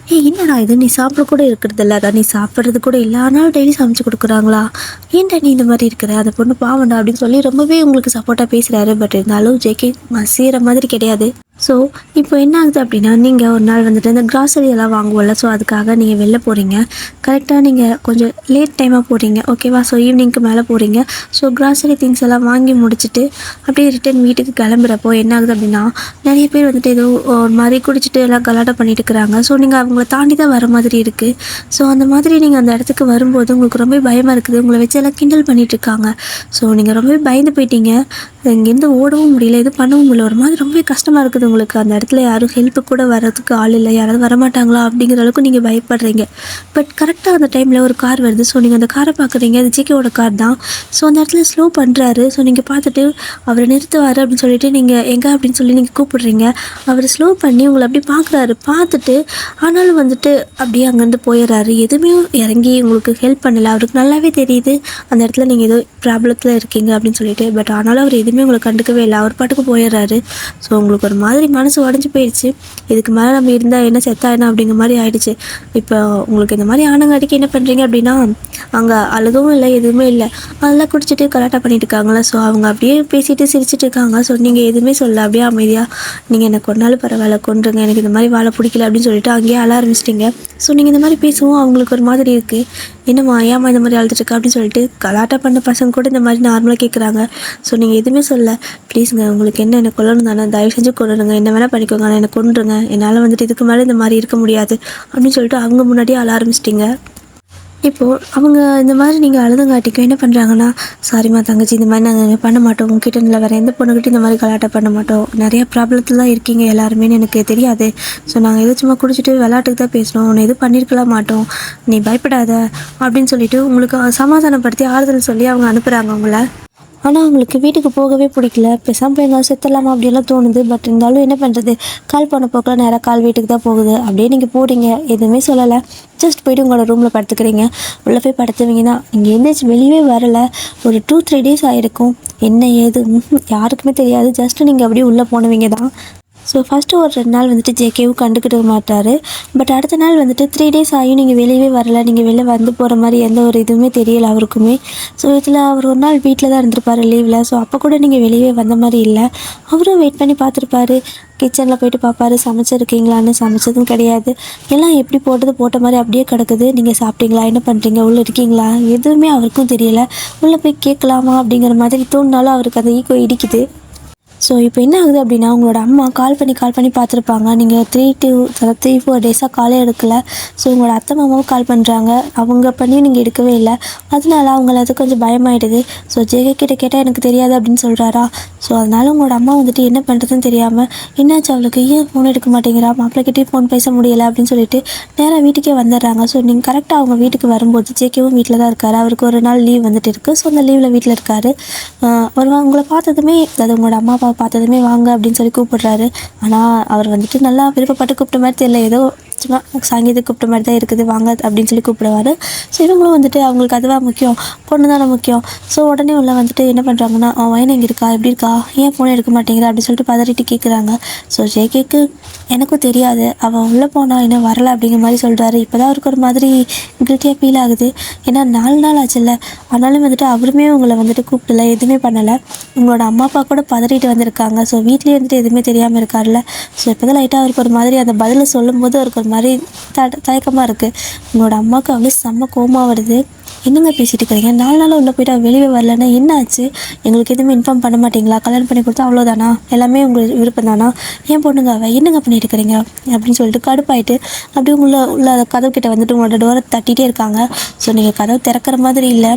என்னடா இது நீ சாப்பிட கூட இருக்கிறதில்ல, அதான் நீ சாப்பிட்றது கூட இல்லை, ஆனாலும் டெய்லி சமைச்சு கொடுக்குறாங்களா, ஏன்டா நீ இந்த மாதிரி இருக்கிற, அந்த பொண்ணு பாவண்டா அப்படின்னு சொல்லி ரொம்பவே உங்களுக்கு சப்போர்ட்டாக பேசுகிறாரு. பட் இருந்தாலும் ஜேகே மசிகிற மாதிரி கிடையாது. ஸோ இப்போ என்ன ஆகுது அப்படின்னா, நீங்கள் ஒரு நாள் வந்துட்டு இந்த கிராசரி எல்லாம் வாங்குவோம்ல, ஸோ அதுக்காக நீங்கள் வெளில போகிறீங்க. கரெக்டாக நீங்கள் கொஞ்சம் லேட் டைமாக போகிறீங்க, ஓகேவா. ஸோ ஈவினிங்க்கு மேலே போகிறீங்க. ஸோ கிராசரி திங்ஸ் எல்லாம் வாங்கி முடிச்சுட்டு அப்படியே ரிட்டன் வீட்டுக்கு கிளம்புறப்போ என்ன ஆகுது அப்படின்னா, நிறைய பேர் வந்துட்டு ஏதோ ஒரு மாதிரி குடிச்சிட்டு எல்லாம் கலாட்டம் பண்ணிட்டு இருக்கிறாங்க. ஸோ நீங்கள் அவங்கள தாண்டி தான் வர மாதிரி இருக்குது. ஸோ அந்த மாதிரி நீங்கள் அந்த இடத்துக்கு வரும்போது உங்களுக்கு ரொம்ப பயமாக இருக்குது. உங்களை வச்சு எல்லாம் கிண்டல் பண்ணிட்டு இருக்காங்க. ஸோ நீங்கள் ரொம்பவே பயந்து போயிட்டீங்க. இங்கேருந்து ஓடவும் முடியல, எதுவும் பண்ணவும் முடியல, ஒரு மாதிரி ரொம்பவே கஷ்டமாக இருக்குது உங்களுக்கு. அந்த இடத்துல யாரும் ஹெல்ப்பு கூட வர்றதுக்கு ஆள் இல்லை, யாராவது வரமாட்டாங்களா அப்படிங்கிற அளவுக்கு நீங்கள் பயப்படுறீங்க. பட் கரெக்டாக அந்த டைமில் ஒரு கார் வருது. ஸோ நீங்கள் அந்த காரை பார்க்குறீங்க, அது ஜேகேவோட கார் தான். ஸோ அந்த இடத்துல ஸ்லோ பண்ணுறாரு. ஸோ நீங்கள் பார்த்துட்டு அவரை நிறுத்துவார் அப்படின்னு சொல்லிட்டு நீங்கள் எங்கே அப்படின்னு சொல்லி நீங்கள் கூப்பிடுறீங்க. அவர் ஸ்லோ பண்ணி உங்களை அப்படி பார்க்குறாரு. பார்த்துட்டு ஆனாலும் வந்துட்டு அப்படியே அங்கேருந்து போயிடுறாரு. எதுவுமே இறங்கி உங்களுக்கு ஹெல்ப் பண்ணலை. அவருக்கு நல்லாவே தெரியுது அந்த இடத்துல நீங்கள் ஏதோ ப்ராப்ளத்தில் இருக்கீங்க அப்படின்னு சொல்லிட்டு. பட் ஆனாலும் அவர் எதுவுமே உங்களை கண்டுக்கவே இல்லை, அவர் பாட்டுக்கு போயிடுறாரு. ஸோ உங்களுக்கு ஒரு மாதிரி மனசு உடஞ்சி போயிடுச்சு. இதுக்கு மேலே நம்ம இருந்தால் என்ன செத்தா என்ன அப்படிங்கிற மாதிரி ஆயிடுச்சு. இப்போ உங்களுக்கு இந்த மாதிரி ஆனங்காட்டிக்கு என்ன பண்ணுறீங்க அப்படின்னா, அங்கே அழுகவும் இல்லை, எதுவுமே இல்லை, அதெல்லாம் குடிச்சிட்டு கலாட்டா பண்ணிட்டு இருக்காங்களா. ஸோ அவங்க அப்படியே பேசிட்டு சிரிச்சிட்டு இருக்காங்க. ஸோ நீங்கள் எதுவுமே சொல்ல, அப்படியே அமைதியாக நீங்கள் என்ன கொண்டாலும் பரவாயில்ல, கொண்டுருங்க, எனக்கு இந்த மாதிரி வாழை பிடிக்கல அப்படின்னு சொல்லிட்டு அங்கேயே அழ ஆரம்பிச்சிட்டிங்க. ஸோ நீங்கள் இந்த மாதிரி பேசுவோம் அவங்களுக்கு ஒரு மாதிரி இருக்குது. என்னம்மா ஏம்மா இந்த மாதிரி அழுதுட்டுருக்கா அப்படின்னு சொல்லிட்டு கலாட்டா பண்ண பசங்க கூட இந்த மாதிரி நார்மலாக கேட்குறாங்க. ஸோ நீங்கள் எதுவுமே சொல்ல, ப்ளீஸுங்க உங்களுக்கு என்ன கொல்லணும் தானே, தயவு செஞ்சு கொண்டுடுங்க, என்ன வேணால் பண்ணிக்கோங்க, ஆனால் என்னை கொண்டுருங்க, என்னால் வந்துட்டு இதுக்கு மேலே இந்த மாதிரி இருக்க முடியாது அப்படின்னு சொல்லிட்டு அவங்க முன்னாடியே அழ ஆரம்பிச்சிட்டிங்க. இப்போது அவங்க இந்த மாதிரி நீங்கள் அழுதங்காட்டிக்கும் என்ன பண்ணுறாங்கன்னா, சாரிம்மா தங்கச்சி, இந்த மாதிரி நாங்கள் பண்ண மாட்டோம், உங்ககிட்ட இல்லை வேறு எந்த பொண்ணுக்கிட்ட இந்த மாதிரி கலாட்டா பண்ண மாட்டோம், நிறைய ப்ராப்ளத்தில் தான் இருக்கீங்க எல்லாருமே, எனக்கு தெரியாது. ஸோ நாங்கள் எதுவும் சும்மா குடிச்சிட்டு விளாட்டுக்கு தான் பேசினோம், உன்னை எதுவும் பண்ணியிருக்கலாம் மாட்டோம், நீ பயப்படாத அப்படின்னு சொல்லிட்டு உங்களுக்கு சமாதானப்படுத்தி ஆறுதல் சொல்லி அவங்க அனுப்புகிறாங்க அவங்கள. ஆனால் அவங்களுக்கு வீட்டுக்கு போகவே பிடிக்கல. பேசாமல் போய் எங்கே செத்துடலாமா அப்படியெல்லாம் தோணுது. பட் இருந்தாலும் என்ன பண்ணுறது, கால் போன போக்கில் நேராக கால் வீட்டுக்கு தான் போகுது. அப்படியே நீங்கள் போகிறீங்க, எதுவுமே சொல்லலை, ஜஸ்ட் போய்ட்டு உங்களோட ரூமில் படுத்துக்கிறீங்க. உள்ளே போய் படுத்துவீங்கன்னா நீங்கள் எந்திரிச்சு வெளியே வரலை. ஒரு 2-3 டேஸ் ஆகிருக்கும். என்ன ஏது யாருக்குமே தெரியாது. ஜஸ்ட்டு நீங்கள் அப்படியே உள்ளே போனவீங்க தான். ஸோ ஃபஸ்ட்டு ஒரு 2 நாள் வந்துட்டு ஜேகேவும் கண்டுக்கிட்டு மாட்டார். பட் அடுத்த நாள் வந்துட்டு 3 டேஸ் ஆகியும் நீங்கள் வெளியவே வரலை, நீங்கள் வெளில வந்து போகிற மாதிரி எந்த ஒரு இதுவுமே தெரியலை அவருக்குமே. ஸோ இதில் அவர் ஒரு நாள் வீட்டில் தான் இருந்திருப்பார் லீவில். ஸோ அப்போ கூட நீங்கள் வெளியே வந்த மாதிரி இல்லை. அவரும் வெயிட் பண்ணி பார்த்துருப்பாரு, கிச்சனில் போய்ட்டு பார்ப்பாரு சமைச்சிருக்கீங்களான்னு. சமைச்சதும் கிடையாது, எல்லாம் எப்படி போட்ட மாதிரி அப்படியே கிடக்குது. நீங்கள் சாப்பிட்டீங்களா, என்ன பண்ணுறீங்க, உள்ளே இருக்கீங்களா, எதுவுமே அவருக்கும் தெரியலை. உள்ளே போய் கேட்கலாமா அப்படிங்கிற மாதிரி தோணுனாலும் அவருக்கு அந்த ஈகோ இடிக்குது. ஸோ இப்போ என்ன ஆகுது அப்படின்னா, உங்களோட அம்மா கால் பண்ணி பார்த்துருப்பாங்க. நீங்கள் 3-4 டேஸாக காலே எடுக்கலை. ஸோ உங்களோட அத்தை மாமாவும் கால் பண்ணுறாங்க, அவங்க பண்ணியும் நீங்கள் எடுக்கவே இல்லை. அதனால அவங்கள அது கொஞ்சம் பயமாயிடுது. ஸோ ஜேகே கிட்ட கேட்டால் எனக்கு தெரியாது அப்படின்னு சொல்கிறாரா. ஸோ அதனால் உங்களோட அம்மா வந்துட்டு என்ன பண்ணுறதுன்னு தெரியாமல், என்னாச்சு அவளுக்கு, ஏன் ஃபோன் எடுக்க மாட்டேங்கிறா, மாப்பிள்ளைக்கிட்டே ஃபோன் பேச முடியலை அப்படின்னு சொல்லிட்டு நேராக வீட்டுக்கே வந்துடுறாங்க. ஸோ நீங்கள் கரெக்டாக அவங்க வீட்டுக்கு வரும்போது ஜேகேவும் வீட்டில் தான் இருக்கார். அவருக்கு ஒரு நாள் லீவ் வந்துட்டு இருக்குது. ஸோ அந்த லீவில் வீட்டில் இருக்கார். உங்களை பார்த்ததுமே, அது உங்களோட அம்மா அப்பா பார்த்ததுமே வாங்க அப்படின்னு சொல்லி கூப்பிடுறாரு. ஆனால் அவர் வந்துட்டு நல்லா விருப்பப்பட்டு கூப்பிட்ட மாதிரி தெரியல, ஏதோ சும்மா சங்கீதம் கூப்பிட்ட மாதிரி தான் இருக்குது, வாங்க அப்படின்னு சொல்லி கூப்பிடுவார். ஸோ இவங்களும் வந்துட்டு அவங்களுக்கு அதுவாக முக்கியம், பொண்ணு தானே முக்கியம். ஸோ உடனே உள்ள வந்துட்டு என்ன பண்ணுறாங்கன்னா, அவன் வயன் எங்கே இருக்கா, எப்படி இருக்கா, ஏன் ஃபோன் எடுக்க மாட்டேங்கிறா அப்படின்னு சொல்லிட்டு பதறிட்டு கேட்குறாங்க. ஸோ ஜேகேக்கு எனக்கும் தெரியாது, அவன் உள்ளே போனால் என்ன வரலை அப்படிங்கிற மாதிரி சொல்கிறாரு. இப்போ தான் அவருக்கு ஒரு மாதிரி கில்ட்டியாக ஃபீல் ஆகுது. ஏன்னா 4 நாள் ஆச்சுல்ல. ஆனாலும் வந்துட்டு அவருமே உங்களை வந்துட்டு கூப்பிடல, எதுவுமே பண்ணலை. உங்களோட அம்மா அப்பா கூட பதறிட்டு வந்திருக்காங்க. ஸோ வீட்லேயே வந்துட்டு எதுவுமே தெரியாமல் இருக்கார்ல. ஸோ இப்போ தான் லைட்டாக அவருக்கு ஒரு மாதிரி அந்த பதிலை சொல்லும்போது அவருக்கு ஒரு மாதிரி தயக்கமாக இருக்குது. உங்களோட அம்மாவுக்கு அவ்வளோ செம்ம கோவமாக வருது. என்னங்க பேசிகிட்டு இருக்கிறீங்க, 4 நாளாக உள்ளே போய்ட்டு அவள் வெளியே வரலன்னா என்ன ஆச்சு, எங்களுக்கு எதுவுமே இன்ஃபார்ம் பண்ண மாட்டிங்களா, கல்யாணம் பண்ணி கொடுத்தா அவ்வளோதானா, எல்லாமே உங்களுக்கு விருப்பம் தானா, ஏன் பொண்ணுங்க அவள் என்னங்க பண்ணிட்டு இருக்கிறீங்க அப்படின்னு சொல்லிட்டு கடுப்பாயிட்டு அப்படியே உள்ள கதவு கிட்ட வந்துட்டு உங்களோட டோரை தட்டிகிட்டே இருக்காங்க. ஸோ நீங்கள் கதவு திறக்கிற மாதிரி இல்லை.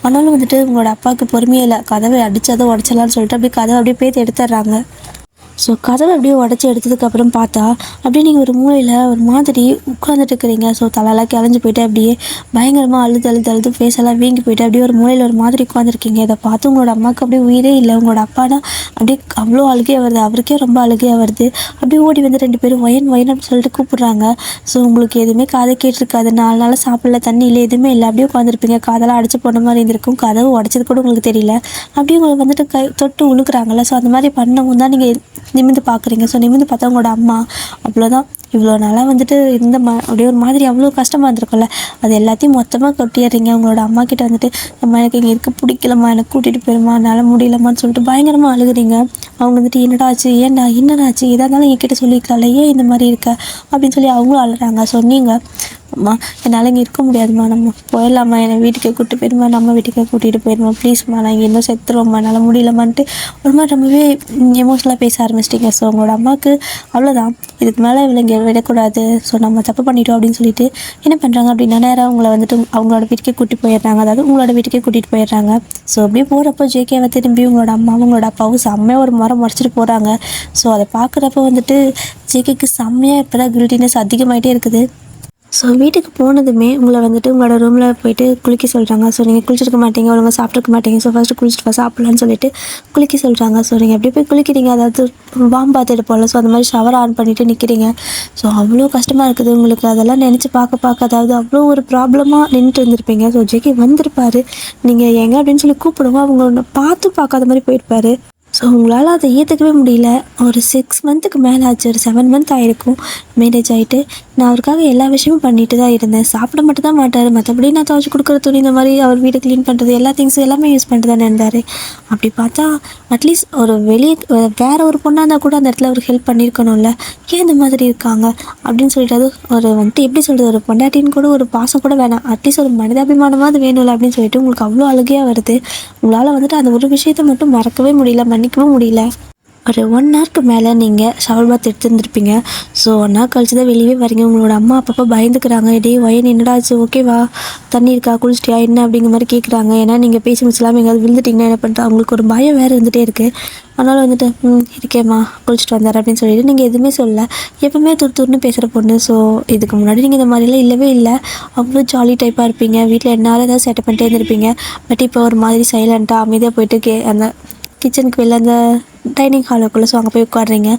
ஆனாலும் வந்துட்டு உங்களோட அப்பாவுக்கு பொறுமையே இல்லை, கதவை அடித்ததை உடச்சிடலான்னு சொல்லிட்டு அப்படியே கதவை அப்படியே பேத்து எடுத்துடுறாங்க. ஸோ கதவை அப்படியே உடச்சி எடுத்ததுக்கப்புறம் பார்த்தா அப்படியே நீங்கள் ஒரு மூலையில் ஒரு மாதிரி உட்காந்துட்டு இருக்கிறீங்க. ஸோ தலையெல்லாம் கிளஞ்சி போய்ட்டு அப்படியே பயங்கரமாக அழுது ஃபேஸ் எல்லாம் வீங்கி போய்ட்டு அப்படியே ஒரு மூலையில் ஒரு மாதிரி உட்காந்துருக்கீங்க. இதை பார்த்து உங்களோட அம்மாவுக்கு அப்படியே உயிரே இல்லை. உங்களோட அப்பானா அப்படியே அவ்வளோ அழுகையாக வருது, அவருக்கே ரொம்ப அழுகையாக வருது. அப்படியே ஓடி வந்து 2 பேரும் வயன் அப்படின்னு சொல்லிட்டு கூப்பிட்றாங்க. ஸோ உங்களுக்கு எதுவுமே காதை கேட்டிருக்காது, 4 நாள் சாப்பிடல, தண்ணி இல்லை, எதுவுமே இல்லை, அப்படியே உட்காந்துருப்பீங்க. காதெல்லாம் அடிச்சு போன மாதிரி இருந்திருக்கும், கதவு உடச்சது கூட உங்களுக்கு தெரியல. அப்படியே உங்களுக்கு வந்துட்டு தொட்டு உழுக்குறாங்கல்ல. ஸோ அந்த மாதிரி பண்ணவும் தான் நீங்கள் நிமிந்து பார்க்குறீங்க. ஸோ நிமிந்து பார்த்தா உங்களோட அம்மா அவ்வளோதான். இவ்வளோ நாளாக வந்துட்டு அப்படியே ஒரு மாதிரி அவ்வளோ கஷ்டமாக இருந்திருக்கும்ல, அது எல்லாத்தையும் மொத்தமாக கொட்டிடுறீங்க. உங்களோட அம்மா கிட்ட வந்துட்டு, அம்மா எனக்கு இங்கே இருக்க பிடிக்கலம்மா, எனக்கு கூட்டிகிட்டு போயிருமா, என்னால் முடியலம்மான்னு சொல்லிட்டு பயங்கரமாக அழுகுறீங்க. அவங்க வந்துட்டு என்னடா ஆச்சு, என்னடா ஆச்சு, எதாக இருந்தாலும் என்கிட்ட சொல்லிக்கலாம்ல, ஏன் இந்த மாதிரி இருக்க அப்படின்னு சொல்லி அவங்களும் அழுறாங்க. சொன்னீங்க, அம்மா என்னால் இங்கே இருக்க முடியாதும்மா, நம்ம போயிடலாம்மா, என்னை வீட்டுக்கே கூப்பிட்டு போயிருமா, நம்ம வீட்டுக்கே கூட்டிகிட்டு போயிருமா, ப்ளீஸ்மா, நான் இங்கே இன்னும் செத்துருவோம்மா, என்னால் முடியலம்மான்ட்டு ஒரு மாதிரி ரொம்பவே எமோஷனலாக பேச ஆரம்பிச்சிட்டிங்க. ஸோ உங்களோட அம்மாவுக்கு அவ்வளோதான், இதுக்கு மேலே இவளை இங்கே விடக்கூடாது, ஸோ நம்ம தப்பு பண்ணிட்டோம் அப்படின்னு சொல்லிட்டு என்ன பண்ணுறாங்க அப்படின்னா, நேரம் அவங்கள வந்துட்டு அவங்களோட வீட்டுக்கே கூட்டிகிட்டு போயிடுறாங்க. அதாவது உங்களோட வீட்டுக்கே கூட்டிகிட்டு போயிடுறாங்க. ஸோ அப்படியே போகிறப்போ ஜேகேவை திரும்பி உங்களோட அம்மாவும் உங்களோட அப்பாவும் செம்மையாக ஒரு முறைச்சிட்டு போகிறாங்க. ஸோ அதை பார்க்குறப்ப வந்துட்டு ஜேகேக்கு செம்மையாக இப்போ தான் கில்ட்டினஸ் அதிகமாகிட்டே இருக்குது. ஸோ வீட்டுக்கு போனதுமே உங்களை வந்துட்டு உங்களோட ரூமில் போயிட்டு குளிக்க சொல்கிறாங்க. ஸோ நீங்கள் குளிச்சிருக்க மாட்டீங்க, ஒழுங்காக சாப்பிட்ருக்க மாட்டீங்க. ஸோ ஃபஸ்ட்டு குளிச்சுட்டு சாப்பிட்லான்னு சொல்லிட்டு குளிக்க சொல்கிறாங்க. ஸோ நீங்கள் எப்படி போய் குளிக்கிறீங்க, அதாவது பாம்பு பார்த்துட்டு போகல. ஸோ அந்த மாதிரி ஷவர் ஆன் பண்ணிவிட்டு நிற்கிறீங்க. ஸோ அவ்வளோ கஷ்டமாக இருக்குது உங்களுக்கு. அதெல்லாம் நினச்சி பார்க்க அதாவது அவ்வளோ ஒரு ப்ராப்ளமாக நின்றுட்டு இருந்திருப்பீங்க. ஸோ ஜேகே வந்திருப்பார், நீங்கள் எங்கே அப்படின்னு சொல்லி கூப்பிடுவோம், அவங்க ஒன்று பார்க்காத மாதிரி போயிருப்பார். ஸோ உங்களால் அதை ஏற்றுக்கவே முடியல. ஒரு 6 மந்த்துக்கு மேலே ஆச்சு, ஒரு 7 மந்த் ஆகிருக்கும் மேரேஜ் ஆகிட்டு. நான் அவருக்காக எல்லா விஷயமும் பண்ணிட்டு தான் இருந்தேன். சாப்பிட மட்டும் தான் மாட்டார், மற்றபடி நான் துவைச்சி கொடுக்குற துணி, இந்த மாதிரி அவர் வீடு க்ளீன் பண்ணுறது, எல்லா திங்ஸும் எல்லாமே யூஸ் பண்ணிட்டு தானே இருந்தார். அப்படி பார்த்தா அட்லீஸ்ட் ஒரு வெளியே வேறு ஒரு பொண்ணாக இருந்தால் கூட அந்த இடத்துல அவர் ஹெல்ப் பண்ணியிருக்கணும்ல. ஏன் இந்த மாதிரி இருக்காங்க அப்படின்னு சொல்லிட்டு, அது ஒரு வந்துட்டு எப்படி சொல்கிறது, ஒரு பொண்டாட்டின்னு கூட ஒரு பாசம் கூட வேணாம், அட்லீஸ்ட் ஒரு மனிதாபிமானமாவது வேணும்ல அப்படின்னு சொல்லிட்டு உங்களுக்கு அவ்வளோ அழுகையாக வருது. உங்களால் வந்துட்டு அந்த ஒரு விஷயத்தை மட்டும் மறக்கவே முடியல, மன்னிக்கவும் முடியல. ஒரு 1 ஹவருக்கு மேலே நீங்கள் ஷவர் பாத் எடுத்துருந்துருப்பீங்க. ஸோ 1 ஹவர் கழிச்சு தான் வெளியே வரீங்க. உங்களோட அம்மா அப்பப்போ பயந்துக்கிறாங்க. டே வயன் என்னடா ஆச்சு, ஓகேவா, தண்ணி இருக்கா, குளிச்சிட்டியா என்ன அப்படிங்கிற மாதிரி கேட்குறாங்க. ஏன்னா நீங்கள் பேசி முடிச்சலாமல் எங்கேயாவது விழுந்துட்டிங்கன்னா என்ன பண்ணுறா, அவங்களுக்கு ஒரு பயம் வேறு இருந்துகிட்டே இருக்குது. அதனால் வந்துட்டு இருக்கேம்மா குளிச்சுட்டு வந்தார் அப்படின்னு சொல்லிட்டு நீங்கள் எதுவுமே சொல்லலை. எப்பவுமே துருன்னு பேசுகிற பொண்ணு. ஸோ இதுக்கு முன்னாடி நீங்கள் இந்த மாதிரிலாம் இல்லவே இல்லை. அவ்வளோ ஜாலி டைப்பாக இருப்பீங்க. வீட்டில் என்னாலும் ஏதாவது செட்டப் பண்ணிட்டே இருந்திருப்பீங்க. பட் இப்போ ஒரு மாதிரி சைலண்ட்டாக அமைதியாக போயிட்டு அந்த கிச்சனுக்கு வெளில அந்த டைனிங் ஹாலுக்குள்ளே. ஸோ அங்கே போய் உட்காடுறீங்க,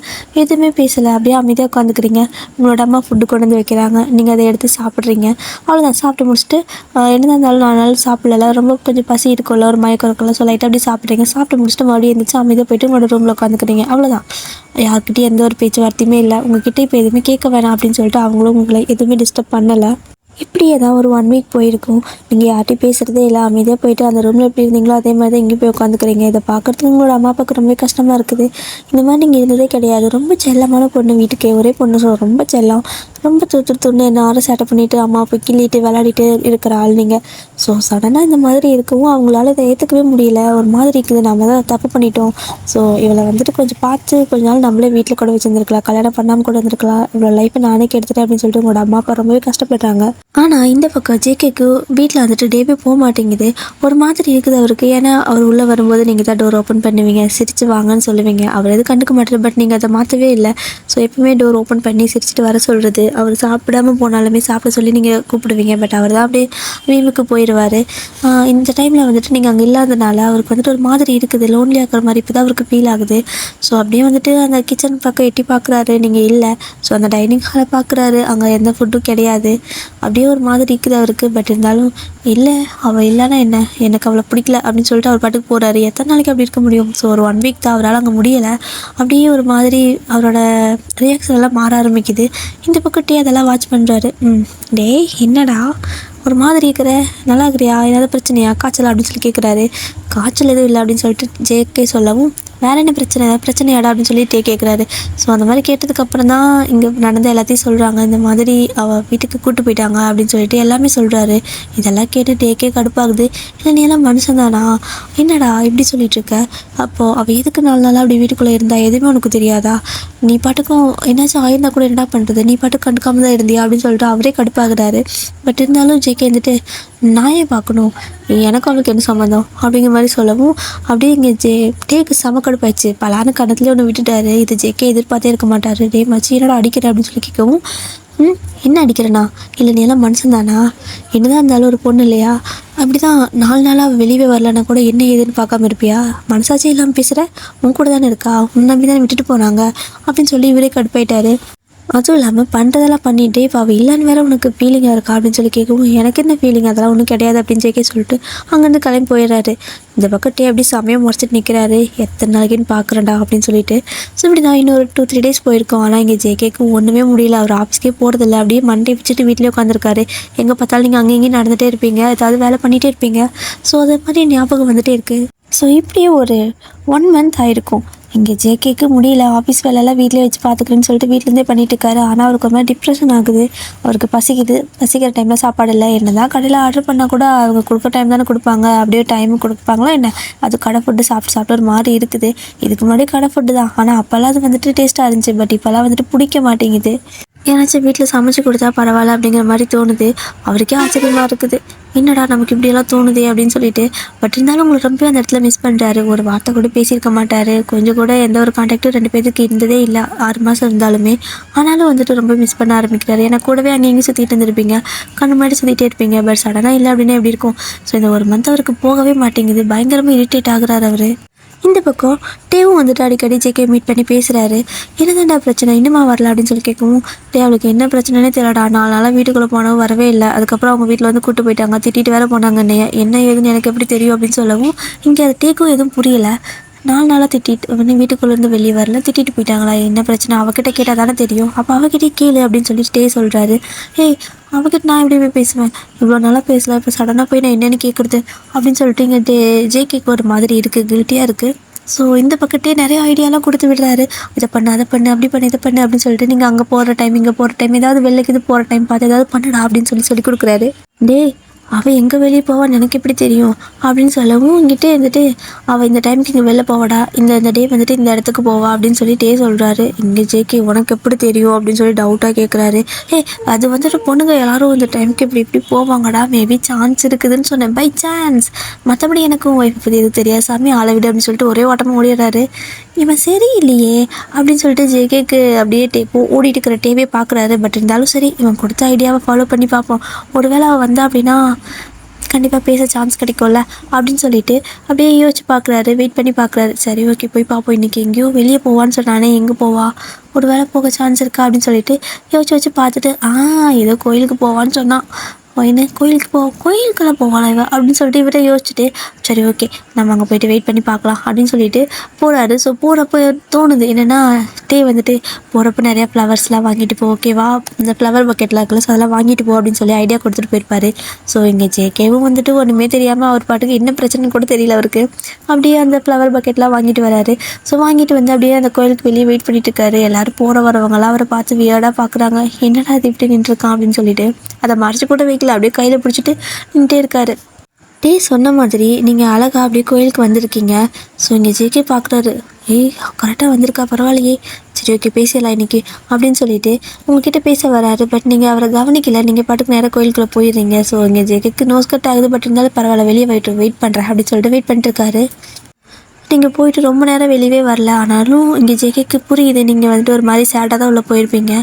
எதுவுமே பேசலை, அப்படியே அமைதியாக உட்காந்துக்கிறீங்க. உங்களோட அம்மா ஃபுட்டு கொண்டு வந்து வைக்கிறாங்க, நீங்கள் அதை எடுத்து சாப்பிட்றீங்க. அவ்வளோதான், சாப்பிட்டு முடிச்சுட்டு என்னதான் இருந்தாலும் 4 நாள் சாப்பிடல, ரொம்ப கொஞ்சம் பசி இருக்கும்ல, ஒரு மயக்கம் இருக்கும்ல. ஸோ லைட்டாக அப்படி சாப்பிட்றீங்க. சாப்பிட்டு முடிச்சுட்டு மறுபடியும் எழுந்திரிச்சு அமைதியாக போய்ட்டு உங்களோட ரூமில் உட்காந்துக்கிறீங்க. அவ்வளோதான், யார்கிட்டையும் எந்த ஒரு பேச்சுவார்த்தையுமே இல்லை. உங்ககிட்ட இப்போ எதுவுமே கேட்க வேணாம் அப்படின்னு சொல்லிட்டு அவங்களும் உங்களை எதுவுமே டிஸ்டர்ப் பண்ணலை. இப்படியே தான் ஒரு 1 வீக் போயிருக்கும். நீங்கள் யார்ட்டையும் பேசுகிறதே இல்லை, அமைதியாக போயிட்டு அந்த ரூமில் எப்படி இருந்தீங்களோ அதே மாதிரி தான் எங்கேயும் போய் உட்காந்துக்கிறீங்க. இதை பார்க்குறதுக்கு உங்களோட அம்மா அப்பாவுக்கு ரொம்ப கஷ்டமாக இருக்குது. இந்த மாதிரி நீங்கள் இருந்ததே கிடையாது. ரொம்ப செல்லமான பொண்ணு, வீட்டுக்கே ஒரே பொண்ணு. ஸோ ரொம்ப செல்லம், ரொம்ப துருன்னு எல்லாரும் சேட்டை பண்ணிவிட்டு அம்மா போய் கிள்ளிட்டு விளையாடிட்டு இருக்கிற ஆள் நீங்கள். ஸோ சடனாக இந்த மாதிரி இருக்கவும் அவங்களால இதை ஏற்றுக்கவே முடியல. ஒரு மாதிரி இருக்குது, நம்ம தான் தப்பு பண்ணிட்டோம். ஸோ இவளை வந்துட்டு கொஞ்சம் பார்த்து கொஞ்ச நாள் நம்மளே வீட்டில் கூட வச்சுருந்துருக்கலாம், கல்யாணம் பண்ணாமல் கூட இருந்திருக்கலாம். இவ்வளோ லைஃப்பை நானே கெடுத்துட்டேன் அப்படின்னு சொல்லிட்டு உங்களோட அம்மா அப்பா ரொம்பவே கஷ்டப்படுறாங்க. ஆனால் இந்த பக்கம் ஜேகேக்கு வீட்டில் வந்துட்டு டேவே போக மாட்டேங்குது. ஒரு மாதிரி இருக்குது அவருக்கு. ஏன்னா அவர் உள்ளே வரும்போது நீங்கள் தான் டோர் ஓப்பன் பண்ணுவீங்க, சிரித்து வாங்கன்னு சொல்லுவீங்க. அவர் எதுவும் கண்டுக்க மாட்டார். பட் நீங்கள் அதை மாற்றவே இல்லை. ஸோ எப்பவுமே டோர் ஓப்பன் பண்ணி சிரிச்சிட்டு வர சொல்கிறது, அவர் சாப்பிடாமல் போனாலுமே சாப்பிட சொல்லி நீங்கள் கூப்பிடுவீங்க. பட் அவர் தான் அப்படியே வீமுக்கு போயிடுவார். இந்த டைமில் வந்துட்டு நீங்கள் அங்கே இல்லாதனால அவருக்கு வந்துட்டு ஒரு மாதிரி இருக்குது, லோன்லி ஆகிற மாதிரி இப்போ தான் அவருக்கு ஃபீல் ஆகுது. ஸோ அப்படியே வந்துட்டு அந்த கிச்சன் பக்கம் எட்டி பார்க்குறாரு, நீங்கள் இல்லை. ஸோ அந்த டைனிங் ஹாலை பார்க்குறாரு, அங்கே எந்த ஃபுட்டும் கிடையாது. அப்படியே ஒரு மாதிரி இருக்குது அவருக்கு. பட் இருந்தாலும் இல்லை, அவள் இல்லைன்னா என்ன, எனக்கு அவளை பிடிக்கல அப்படின்னு சொல்லிட்டு அவர் பாட்டுக்கு போகிறாரு. எத்தனை நாளைக்கு அப்படி இருக்க முடியும்? ஸோ ஒரு 1 வீக் தான் அவரால் அங்கே முடியலை. அப்படியே ஒரு மாதிரி அவரோட ரியாக்ஷன் எல்லாம் மாற ஆரம்பிக்குது. இந்த பக்கம் டே அதெல்லாம் வாட்ச் பண்ணுறாரு. டேய் என்னடா ஒரு மாதிரி இருக்கிற, நல்லா இருக்கிறியா, ஏதாவது பிரச்சனையா, காய்ச்சல் அப்படின்னு சொல்லி கேட்குறாரு. காய்ச்சல் எதுவும் இல்லை அப்படின்னு சொல்லிட்டு ஜேகே சொல்லவும், வேறு என்ன பிரச்சனை, ஏதாவது பிரச்சனையாடா அப்படின்னு சொல்லி டே கேட்குறாரு. ஸோ அந்த மாதிரி கேட்டதுக்கப்புறம் தான் இங்கே நடந்த எல்லாத்தையும் சொல்கிறாங்க. இந்த மாதிரி அவள் வீட்டுக்கு கூப்பிட்டு போயிட்டாங்க அப்படின்னு சொல்லிட்டு எல்லாமே சொல்கிறாரு. இதெல்லாம் கேட்டு டேக்கே கடுப்பாகுது. இல்லை நீ எல்லாம் மனுஷன் தானா, என்னடா இப்படி சொல்லிட்டு இருக்க, அப்போது அவள் எதுக்கு 4 நாளாக அப்படி வீட்டுக்குள்ளே இருந்தா, எதுவுமே உனக்கு தெரியாதா, நீ பாட்டுக்கும் என்னாச்சும் ஆயிருந்தா கூட என்னடா பண்ணுறது, நீ பாட்டுக்கு கண்டுக்காம தான் இருந்தியா அப்படின்னு சொல்லிட்டு அவரே கடுப்பாகிறாரு. பட் இருந்தாலும் ஜேகே வந்துட்டு நான் ஏன் பார்க்கணும், எனக்கு அவளுக்கு என்ன சம்மந்தம் அப்படிங்கிற மாதிரி சொல்லவும், அப்படியே இங்கே டேக்கு செம கடுப்பாயிடுச்சு. பலான கணத்துலேயே ஒன்று விட்டுட்டாரு. இது ஜேகே எதிர்பார்த்தே இருக்க மாட்டார். டே மச்சி என்னடா அடிக்கிற அப்படின்னு சொல்லி கேட்கவும், என்ன அடிக்கிறேண்ணா, இல்லை நீ எல்லாம் மனுஷன் தானா, என்னதான் இருந்தாலும் ஒரு பொண்ணு இல்லையா, அப்படி தான் 4 நாளாக வெளியே வரலன்னா கூட என்ன ஏதுன்னு பார்க்காம இருப்பியா, மனசாச்சே இல்லாமல் பேசுகிற, உன் கூட தானே இருக்கா, உன் நம்பி தானே விட்டுட்டு போனாங்க அப்படின்னு சொல்லி இவரே கடுப்பாயிட்டாரு. அதுவும் இல்லாமல் பண்ணுறதெல்லாம் பண்ணிகிட்டே இப்போ அவள் இல்லைன்னு வேறு உனக்கு ஃபீலிங்காக இருக்கா அப்படின்னு சொல்லி கேட்கவும், எனக்கு என்ன ஃபீலிங், அதெல்லாம் ஒன்றும் கிடையாது அப்படின்னு ஜேகே சொல்லிட்டு அங்கேருந்து கிளம்பி போயிடுறாரு. இந்த பக்கம் டே அப்படியே சமயம் முறைச்சிட்டு நிற்கிறாரு. எத்தனை நாளைக்குன்னு பார்க்குறேன்டா அப்படின்னு சொல்லிட்டு. ஸோ இப்படி தான் இன்னொரு 2-3 டேஸ் போயிருக்கோம். ஆனால் இங்கே ஜேகேக்கு ஒன்றுமே முடியல. அவர் ஆஃபீஸ்க்கே போகிறதில்ல, அப்படியே மண்டே வச்சுட்டு வீட்டிலே உட்காந்துருக்காரு. எங்கே பார்த்தாலும் நீங்கள் அங்கே இங்கேயும் நடந்துகிட்டே இருப்பீங்க, ஏதாவது வேலை பண்ணிகிட்டே இருப்பீங்க. ஸோ அது மாதிரி ஞாபகம் வந்துகிட்டே இருக்குது. ஸோ இப்படியே ஒரு 1 மந்த் ஆகிருக்கும். இங்கே ஜேகேக்கு முடியல, ஆஃபீஸ் வேலையெல்லாம் வீட்டிலே வச்சு பார்த்துக்கிறேன்னு சொல்லிட்டு வீட்டிலேருந்தே பண்ணிட்டு இருக்காரு. ஆனால் அவருக்கு ஒரு மாதிரி டிப்ரெஷன் ஆகுது. அவருக்கு பசிக்குது, பசிக்கிற டைமில் சாப்பாடு இல்லை. என்ன தான் கடையில் ஆர்டர் பண்ணால் கூட அவங்க கொடுக்குற டைம் தானே கொடுப்பாங்க, அப்படியே டைமும் கொடுப்பாங்களா என்ன, அது கடை ஃபுட்டு சாப்பிட்டு ஒரு மாதிரி இருக்குது. இதுக்கு முன்னாடி கடை ஃபுட்டு தான், ஆனால் அப்போல்லாம் அது வந்துட்டு டேஸ்ட்டாக இருந்துச்சு. பட் இப்போல்லாம் வந்துட்டு பிடிக்க மாட்டேங்குது. ஏன்னாச்சும் வீட்டில் சமைச்சு கொடுத்தா பரவாயில்ல அப்படிங்கிற மாதிரி தோணுது. அவருக்கே ஆச்சரியமாக இருக்குது. என்னடா நமக்கு இப்படியெல்லாம் தோணுதே அப்படின்னு சொல்லிட்டு. பட் இருந்தாலும் உங்களுக்கு ரொம்ப அந்த இடத்துல மிஸ் பண்ணுறாரு. ஒரு வார்த்தை கூட பேசியிருக்க மாட்டார். கொஞ்சம் கூட எந்த ஒரு கான்டாக்டும் 2 பேருக்கு இருந்ததே இல்லை 6 மாதம் இருந்தாலுமே. ஆனாலும் வந்துட்டு ரொம்ப மிஸ் பண்ண ஆரம்பிக்கிறாரு. ஏன்னா கூடவே அங்கே எங்கேயும் சுற்றிட்டு இருந்திருப்பீங்க, கண்ணு முன்னாடி சுற்றிட்டே இருப்பீங்க. பட் சடனாக இல்லை அப்படின்னா எப்படி இருக்கும்? ஸோ இந்த ஒரு மந்த் அவருக்கு போகவே மாட்டேங்குது. பயங்கரமாக இரிட்டேட் ஆகுறாரு அவர். இந்த பக்கம் டேவும் வந்துட்டு அடிக்கடி ஜேகே மீட் பண்ணி பேசுகிறாரு. என்னதான்டா பிரச்சனை, இன்னுமா வரல அப்படின்னு சொல்லி கேட்கவும், அவளுக்கு என்ன பிரச்சனைனே தெரியலடா, 4 நாளாக வீட்டுக்குள்ளே போனவும் வரவே இல்லை. அதுக்கப்புறம் அவங்க வீட்டில் வந்து கூட்டு போயிட்டாங்க, திட்டிட்டு வேற போனாங்க என்னைய. என்ன ஏதுன்னு எனக்கு எப்படி தெரியும் அப்படின்னு சொல்லவும், இங்கே அது டேக்கும் எதுவும் புரியல. 4 நாளாக திட்டிட்டு வந்து வீட்டுக்குள்ளேருந்து வெளியே வரல, திட்டிட்டு போயிட்டாங்களா, என்ன பிரச்சனை அவகிட்ட கேட்டால் தானே தெரியும், அப்போ அவகிட்டே கேளு அப்படின்னு சொல்லிட்டு டே சொல்கிறாரு. ஏய், அவகிட்ட நான் எப்படி போய் பேசுவேன், இவ்வளோ நாளாக பேசல, இப்போ சடனாக போய் நான் என்னென்னு கேட்குறது அப்படின்னு சொல்லிட்டு இங்கே ஜேகேக்கு ஒரு மாதிரி இருக்குது, கில்ட்டியாக இருக்குது. ஸோ இந்த பக்கத்தே நிறைய ஐடியாலாம் கொடுத்து விடுறாரு. இதை பண்ணு, அதை பண்ணு, அப்படி பண்ணு, இதை பண்ணு அப்படின்னு சொல்லிட்டு நீங்கள் அங்கே போகிற டைம், இங்கே போகிற டைம், ஏதாவது வெளிலக்கு இது போகிற டைம் பார்த்து ஏதாவது பண்ணுடா அப்படின்னு சொல்லி கொடுக்குறாரு. டேய், அவள் எங்கே வெளியே போவான்னு எனக்கு எப்படி தெரியும் அப்படின்னு சொல்லவும், இங்கிட்டே வந்துட்டு அவள் இந்த டைமுக்கு இங்கே வெளில போவாடா, இந்த டே வந்துட்டு இந்த இடத்துக்கு போவா அப்படின்னு சொல்லிட்டே சொல்கிறாரு. இங்கே ஜேகே உனக்கு எப்படி தெரியும் அப்படின்னு சொல்லி டவுட்டாக கேட்குறாரு. அது வந்துட்டு பொண்ணுங்க எல்லாரும் இந்த டைமுக்கு இப்படி போவாங்கடா, மேபி சான்ஸ் இருக்குதுன்னு சொன்னேன், பை சான்ஸ். மற்றபடி எனக்கும் ஒய்ஃப் பற்றி எது தெரியாது சாமி, ஆளை விடு அப்படின்னு சொல்லிட்டு ஒரே ஓட்டமாக ஓடிடுறாரு. இவன் சரியில்லையே அப்படின்னு சொல்லிட்டு ஜேகேக்கு அப்படியே ஓடிட்டு இருக்கிற டேவே பார்க்குறாரு. பட் இருந்தாலும் சரி, இவன் கொடுத்த ஐடியாவை ஃபாலோ பண்ணி பார்ப்போம், ஒருவேளை அவள் வந்தா அப்படின்னா கண்டிப்பாக பேச சான்ஸ் கிடைக்கும்ல அப்படின்னு சொல்லிட்டு அப்படியே யோசிச்சு பார்க்குறாரு, வெயிட் பண்ணி பார்க்குறாரு. சரி ஓகே, போய் பார்ப்போம், இன்றைக்கி எங்கேயோ வெளியே போவான்னு சொன்னானே, எங்கே போவா, ஒரு வேளை போக சான்ஸ் இருக்கா அப்படின்னு சொல்லிட்டு யோசிச்சு பார்த்துட்டு, ஏதோ கோயிலுக்கு போவான்னு சொன்னான். என்ன கோயிலுக்கெல்லாம் போவாளா இவ அப்படின்னு சொல்லிட்டு இவரை யோசிச்சுட்டு, சரி ஓகே நம்ம அங்கே போய்ட்டு வெயிட் பண்ணி பார்க்கலாம் அப்படின்னு சொல்லிட்டு போகிறாரு. ஸோ போகிறப்ப தோணுது என்னென்னா, வந்துட்டு போகிறப்ப நிறையா ஃப்ளவர்ஸ்லாம் வாங்கிட்டு போ, ஓகேவா, இந்த ஃப்ளவர் பக்கெட்லாம் இருக்குல்ல, ஸோ அதெல்லாம் வாங்கிட்டு போ அப்படின்னு சொல்லி ஐடியா கொடுத்துட்டு போயிருப்பாரு. ஸோ இங்கே ஜேகேவும் வந்துட்டு ஒன்றுமே தெரியாமல் அவர் பாட்டுக்கு என்ன பிரச்சனைன்னு கூட தெரியல அவருக்கு. அப்படியே அந்த ஃப்ளவர் பக்கெட்லாம் வாங்கிட்டு வராரு. ஸோ வாங்கிட்டு வந்து அப்படியே அந்த கோயிலுக்கு வெளியே வெயிட் பண்ணிட்டு இருக்காரு. எல்லோரும் போகிற வரவங்களாம் அவரை பார்த்து வியர்டாக பார்க்குறாங்க. என்னடா அது இப்படி நின்றுருக்கான் அப்படின்னு சொல்லிட்டு அதை மறைச்சி கூட வைக்கல, அப்படியே கையில் பிடிச்சிட்டு நின்றுட்டே இருக்காரு. சொன்ன மாதிரி நீங்கள் அழகாக அப்படியே கோயிலுக்கு வந்திருக்கீங்க. ஸோ இங்கே ஜேகே பார்க்குறாரு. கரெக்டாக வந்திருக்கா, பரவாயில்லையே, சரி ஓகே பேசலாம் இன்றைக்கி அப்படின்னு சொல்லிட்டு உங்ககிட்ட பேச வராரு. பட் நீங்கள் அவரை கவனிக்கல, நீங்கள் பாட்டுக்கு நேராக கோயிலுக்குள்ளே போயிடுறீங்க. ஸோ இங்கே ஜேகேக்கு நோஸ் கட் ஆகுது. பட் இருந்தாலும் பரவாயில்ல, வெளியே வெயிட் பண்ணுறேன் அப்படின்னு சொல்லிட்டு வெயிட் பண்ணிட்டுருக்காரு. நீங்கள் போயிட்டு ரொம்ப நேரம் வெளியே வரல. ஆனாலும் இங்கே ஜேகேக்கு புரியுது, நீங்கள் வந்துட்டு ஒரு மாதிரி சேடாக தான் உள்ளே போயிருப்பீங்க.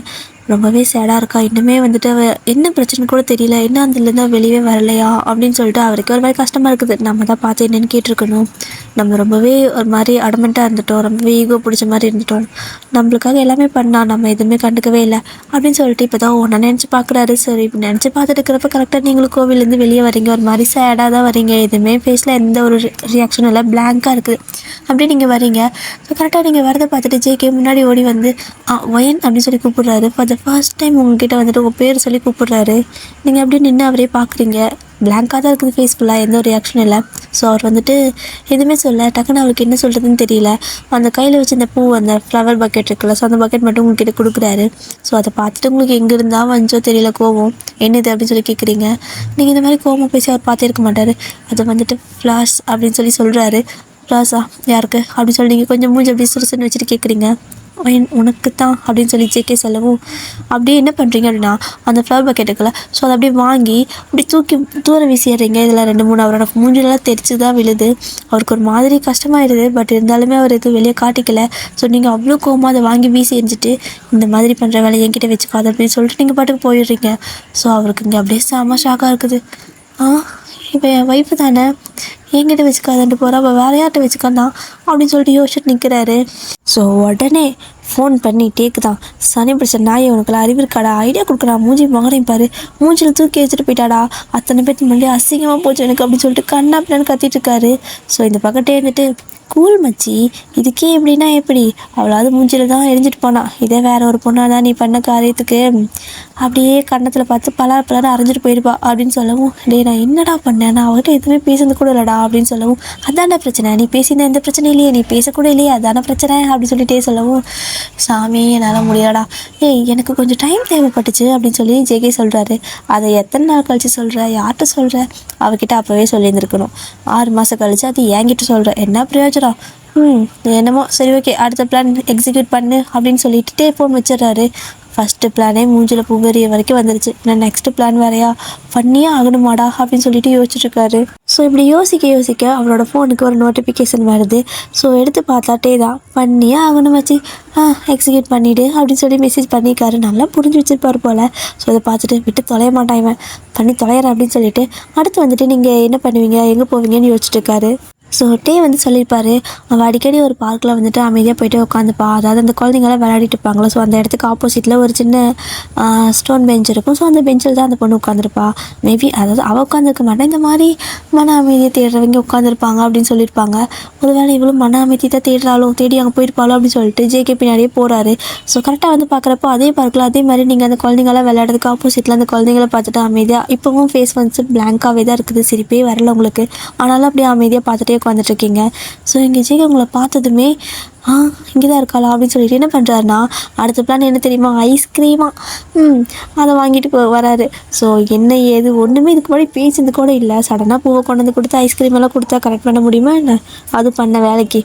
ரொம்பவே சேடாக இருக்கா, இன்னுமே வந்துட்டு அவள் என்ன பிரச்சனை கூட தெரியல, என்ன அதுலேருந்து வெளியே வரலையா அப்படின்னு சொல்லிட்டு அவருக்கு ஒரு மாதிரி கஷ்டமாக இருக்குது. நம்ம தான் பார்த்து என்னென்னு கேட்டிருக்கணும். நம்ம ரொம்பவே ஒரு மாதிரி அடமெண்ட்டாக இருந்துட்டோம், ரொம்பவே ஈகோ பிடிச்ச மாதிரி இருந்துட்டோம். நம்மளுக்காக எல்லாமே பண்ணா, நம்ம எதுவுமே கண்டுக்கவே இல்லை அப்படின்னு சொல்லிட்டு இப்போ தான் ஒன்றா நினச்சி பார்க்குறாரு. சரி, இப்போ நினச்சி பார்த்துட்டு இருக்கிறப்ப கரெக்டாக நீங்களும் கோவிலேருந்து வெளியே வரீங்க, ஒரு மாதிரி சேடாக தான் வரீங்க. எதுவுமே ஃபேஸில் எந்த ஒரு ரியாக்ஷனும் இல்லை, பிளாங்காக இருக்குது. அப்படியே நீங்கள் வரீங்க. ஸோ கரெக்டாக நீங்கள் வரதை பார்த்துட்டு ஜேகே முன்னாடி ஓடி வந்து ஒயன் அப்படின்னு சொல்லி கூப்பிடுறாரு. ஃபார் த ஃபர்ஸ்ட் டைம் உங்ககிட்ட வந்துட்டு உங்கள் பேர் சொல்லி கூப்பிடுறாரு. நீங்கள் அப்படியே நின்று அவரே பார்க்குறீங்க. பிளாங்காக தான் இருக்குது ஃபேஸ் ஃபுல்லாக, எந்த ஒரு ரியாக்ஷனும் இல்லை. ஸோ அவர் வந்துட்டு எதுவுமே சொல்ல, டக்குன்னு அவருக்கு என்ன சொல்கிறதுன்னு தெரியல. அந்த கையில் வச்சு இந்த பூ, அந்த ஃப்ளவர் பக்கெட் இருக்குல்ல, ஸோ அந்த பக்கெட் மட்டும் உங்ககிட்ட கொடுக்குறாரு. ஸோ அதை பார்த்துட்டு உங்களுக்கு எங்கே இருந்தால் வந்தோ தெரியல கோவம், என்னது அப்படின்னு சொல்லி கேட்குறீங்க. நீங்கள் இந்த மாதிரி கோவம் பேசி அவர் பார்த்தே இருக்க மாட்டார். அதை வந்துட்டு ஃப்ளாஷ் அப்படின்னு சொல்லி சொல்கிறாரு. ஃப்ளாஷா யாருக்கு அப்படின்னு சொல்லி நீங்கள் கொஞ்சம் மூஞ்சி அப்படி சுறுசுன்னு வச்சுட்டு கேட்குறீங்க. உனக்கு தான் அப்படின்னு சொல்லி ஜேகே சொல்லவும், அப்படியே என்ன பண்ணுறீங்க அப்படின்னா அந்த ஃப்ளவர் பக்கெட் இருக்குல்ல, ஸோ அதை அப்படியே வாங்கி அப்படி தூக்கி தூரம் வீசிடுறீங்க. இதில் 2-3 அவரோட மூஞ்சிலெல்லாம் தெரிச்சு தான் விழுது. அவருக்கு ஒரு மாதிரி கஷ்டமாயிடுது. பட் இருந்தாலுமே அவர் எதுவும் வெளியே காட்டிக்கல. ஸோ நீங்கள் அவ்வளோ கோவமாக அதை வாங்கி வீசி எரிஞ்சிட்டு, இந்த மாதிரி பண்ணுற வேலை என்கிட்ட வச்சுக்காது அப்படின்னு சொல்லிட்டு நீங்கள் பாட்டுக்கு போயிடுறீங்க. ஸோ அவருக்கு இங்கே அப்படியே செம ஷாக்காக இருக்குது. இப்போ என் ஒய்ஃபு தானே, என்கிட்ட வச்சுக்காதுன்ட்டு போகிறா, அப்போ வேறு யார்கிட்ட வச்சுக்காதான் அப்படின்னு சொல்லிட்டு யோசிச்சுட்டு நிற்கிறாரு. ஸோ உடனே ஃபோன் பண்ணி டேக்கு சனி பிடிச்ச நாயை, உனக்குலாம் அறிவு இருக்காடா, ஐடியா கொடுக்குறா, மூஞ்சி மகனையும் பாரு, மூஞ்சியில் தூக்கி வச்சுட்டு போயிட்டாடா, அத்தனை பேருக்கு முன்னாடி அசிங்கமாக போச்சு எனக்கு அப்படின்னு சொல்லிட்டு கண்ணா பின்னான்னு கத்திட்டு இருக்காரு. ஸோ இந்த பக்கத்தே இருந்துட்டு, கூல் மச்சி, இதுக்கே எப்படின்னா எப்படி, அவளாவது மூஞ்சியில் தான் எரிஞ்சிட்டு போனான், இதே வேற ஒரு பொண்ணாக தான் நீ பண்ண காரியத்துக்கு அப்படியே கன்னத்தில் பார்த்து பலர் அரைஞ்சிட்டு போயிருப்பா அப்படின்னு சொல்லவும், நான் என்னடா பண்ணேன், நான் அவர்கிட்ட எதுவுமே பேசுறது கூட இல்லைடா அப்படின்னு சொல்லவும், அதான பிரச்சனை, நீ பேசியிருந்த எந்த பிரச்சனை இல்லையே, நீ பேசக்கூட இல்லையே, அதான பிரச்சனை அப்படின்னு சொல்லிட்டே சொல்லவும், சாமி என்னால் முடியாடா, எனக்கு கொஞ்சம் டைம் தேவைப்பட்டுச்சு அப்படின்னு சொல்லி ஜேகே சொல்கிறாரு. அதை எத்தனை நாள் கழிச்சு சொல்கிற, யார்கிட்ட சொல்கிற, அவகிட்ட அப்போவே சொல்லியிருந்துருக்கணும். 6 மாதம் கழிச்சு அது என்கிட்ட சொல்கிற, என்ன பிரயோஜனம்? என்னமோ சரி ஓகே, அடுத்த பிளான் எக்ஸிக்யூட் பண்ணு அப்படின்னு சொல்லிட்டு ஃபோன் வச்சிடுறாரு. ஃபஸ்ட்டு பிளானே மூஞ்சில் பூவெறிய வரைக்கும் வந்துருச்சு. நான் நெக்ஸ்ட்டு பிளான் வேறையா பண்ணியே ஆகணுமாடா அப்படின்னு சொல்லிட்டு யோசிச்சுட்ருக்காரு. ஸோ இப்படி யோசிக்க அவரோட ஃபோனுக்கு ஒரு நோட்டிஃபிகேஷன் வருது. ஸோ எடுத்து பார்த்தாட்டே தான் பண்ணியே ஆகணும் வச்சு எக்ஸிக்யூட் பண்ணிவிடு அப்படின்னு சொல்லி மெசேஜ் பண்ணியிருக்காரு. நல்லா புரிஞ்சு வச்சுருப்பார் போல். ஸோ அதை பார்த்துட்டு விட்டு தொலைய மாட்டான் இவன், பண்ணி தொலைகிறேன் அப்படின்னு சொல்லிட்டு அடுத்து வந்துட்டு நீங்கள் என்ன பண்ணுவீங்க எங்கே போவீங்கன்னு யோசிச்சுட்டு இருக்காரு. ஸோ டே வந்து சொல்லியிருப்பார், அவள் அடிக்கடி ஒரு பார்க்கில் வந்துட்டு அமைதியாக போய்ட்டு உட்காந்துப்பா. அதாவது அந்த குழந்தைங்களாம் விளையாடிட்டு இருப்பாங்களோ, ஸோ அந்த இடத்துக்கு ஆப்போசிட்டில் ஒரு சின்ன ஸ்டோன் பெஞ்ச் இருக்கும். ஸோ அந்த பெஞ்சில் தான் அந்த பொண்ணு உட்காந்துருப்பா. மேபி அதாவது அவள் உட்காந்துருக்க மாட்டேன், இந்த மாதிரி மன அமைதியை தேடுறவங்க உட்காந்துருப்பாங்க அப்படின்னு சொல்லியிருப்பாங்க. ஒரு வேளை இவ்வளோ மன அமைதி தான் தேடுறாளோ, தேடி அங்கே போயிருப்பாளோ அப்படின்னு சொல்லிட்டு ஜேகே பின்னாடியே போகிறாரு. ஸோ கரெக்டாக வந்து பார்க்குறப்போ அதே பார்க்கில் அதே மாதிரி நீங்கள் அந்த குழந்தைங்களாம் விளையாடுறதுக்கு ஆப்போசிட்டில் அந்த குழந்தைங்கள பார்த்துட்டு அமைதியாக, இப்போவும் ஃபேஸ் வந்து பிளாங்காகவே தான் இருக்குது, சிரிப்பே வரல உங்களுக்கு, ஆனாலும் அப்படியே அமைதியாக பார்த்துட்டே உட்காந்துட்ருக்கீங்க. ஸோ இங்கே ஜேகே உங்களை பார்த்ததுமே இங்கே தான் இருக்காளா அப்படின்னு சொல்லிட்டு என்ன பண்ணுறாருனா, அடுத்த பிளான் என்ன தெரியுமா, ஐஸ்கிரீமா அதை வாங்கிட்டு வராரு. ஸோ என்ன ஏது ஒன்றுமே இதுக்கு முன்னாடி பேசினது கூட இல்லை, சடனாக பூவை கொண்டு வந்து கொடுத்து ஐஸ்கிரீம் எல்லாம் கொடுத்தா கரெக்ட் பண்ண முடியுமா என்ன, அது பண்ண வேலைக்கு.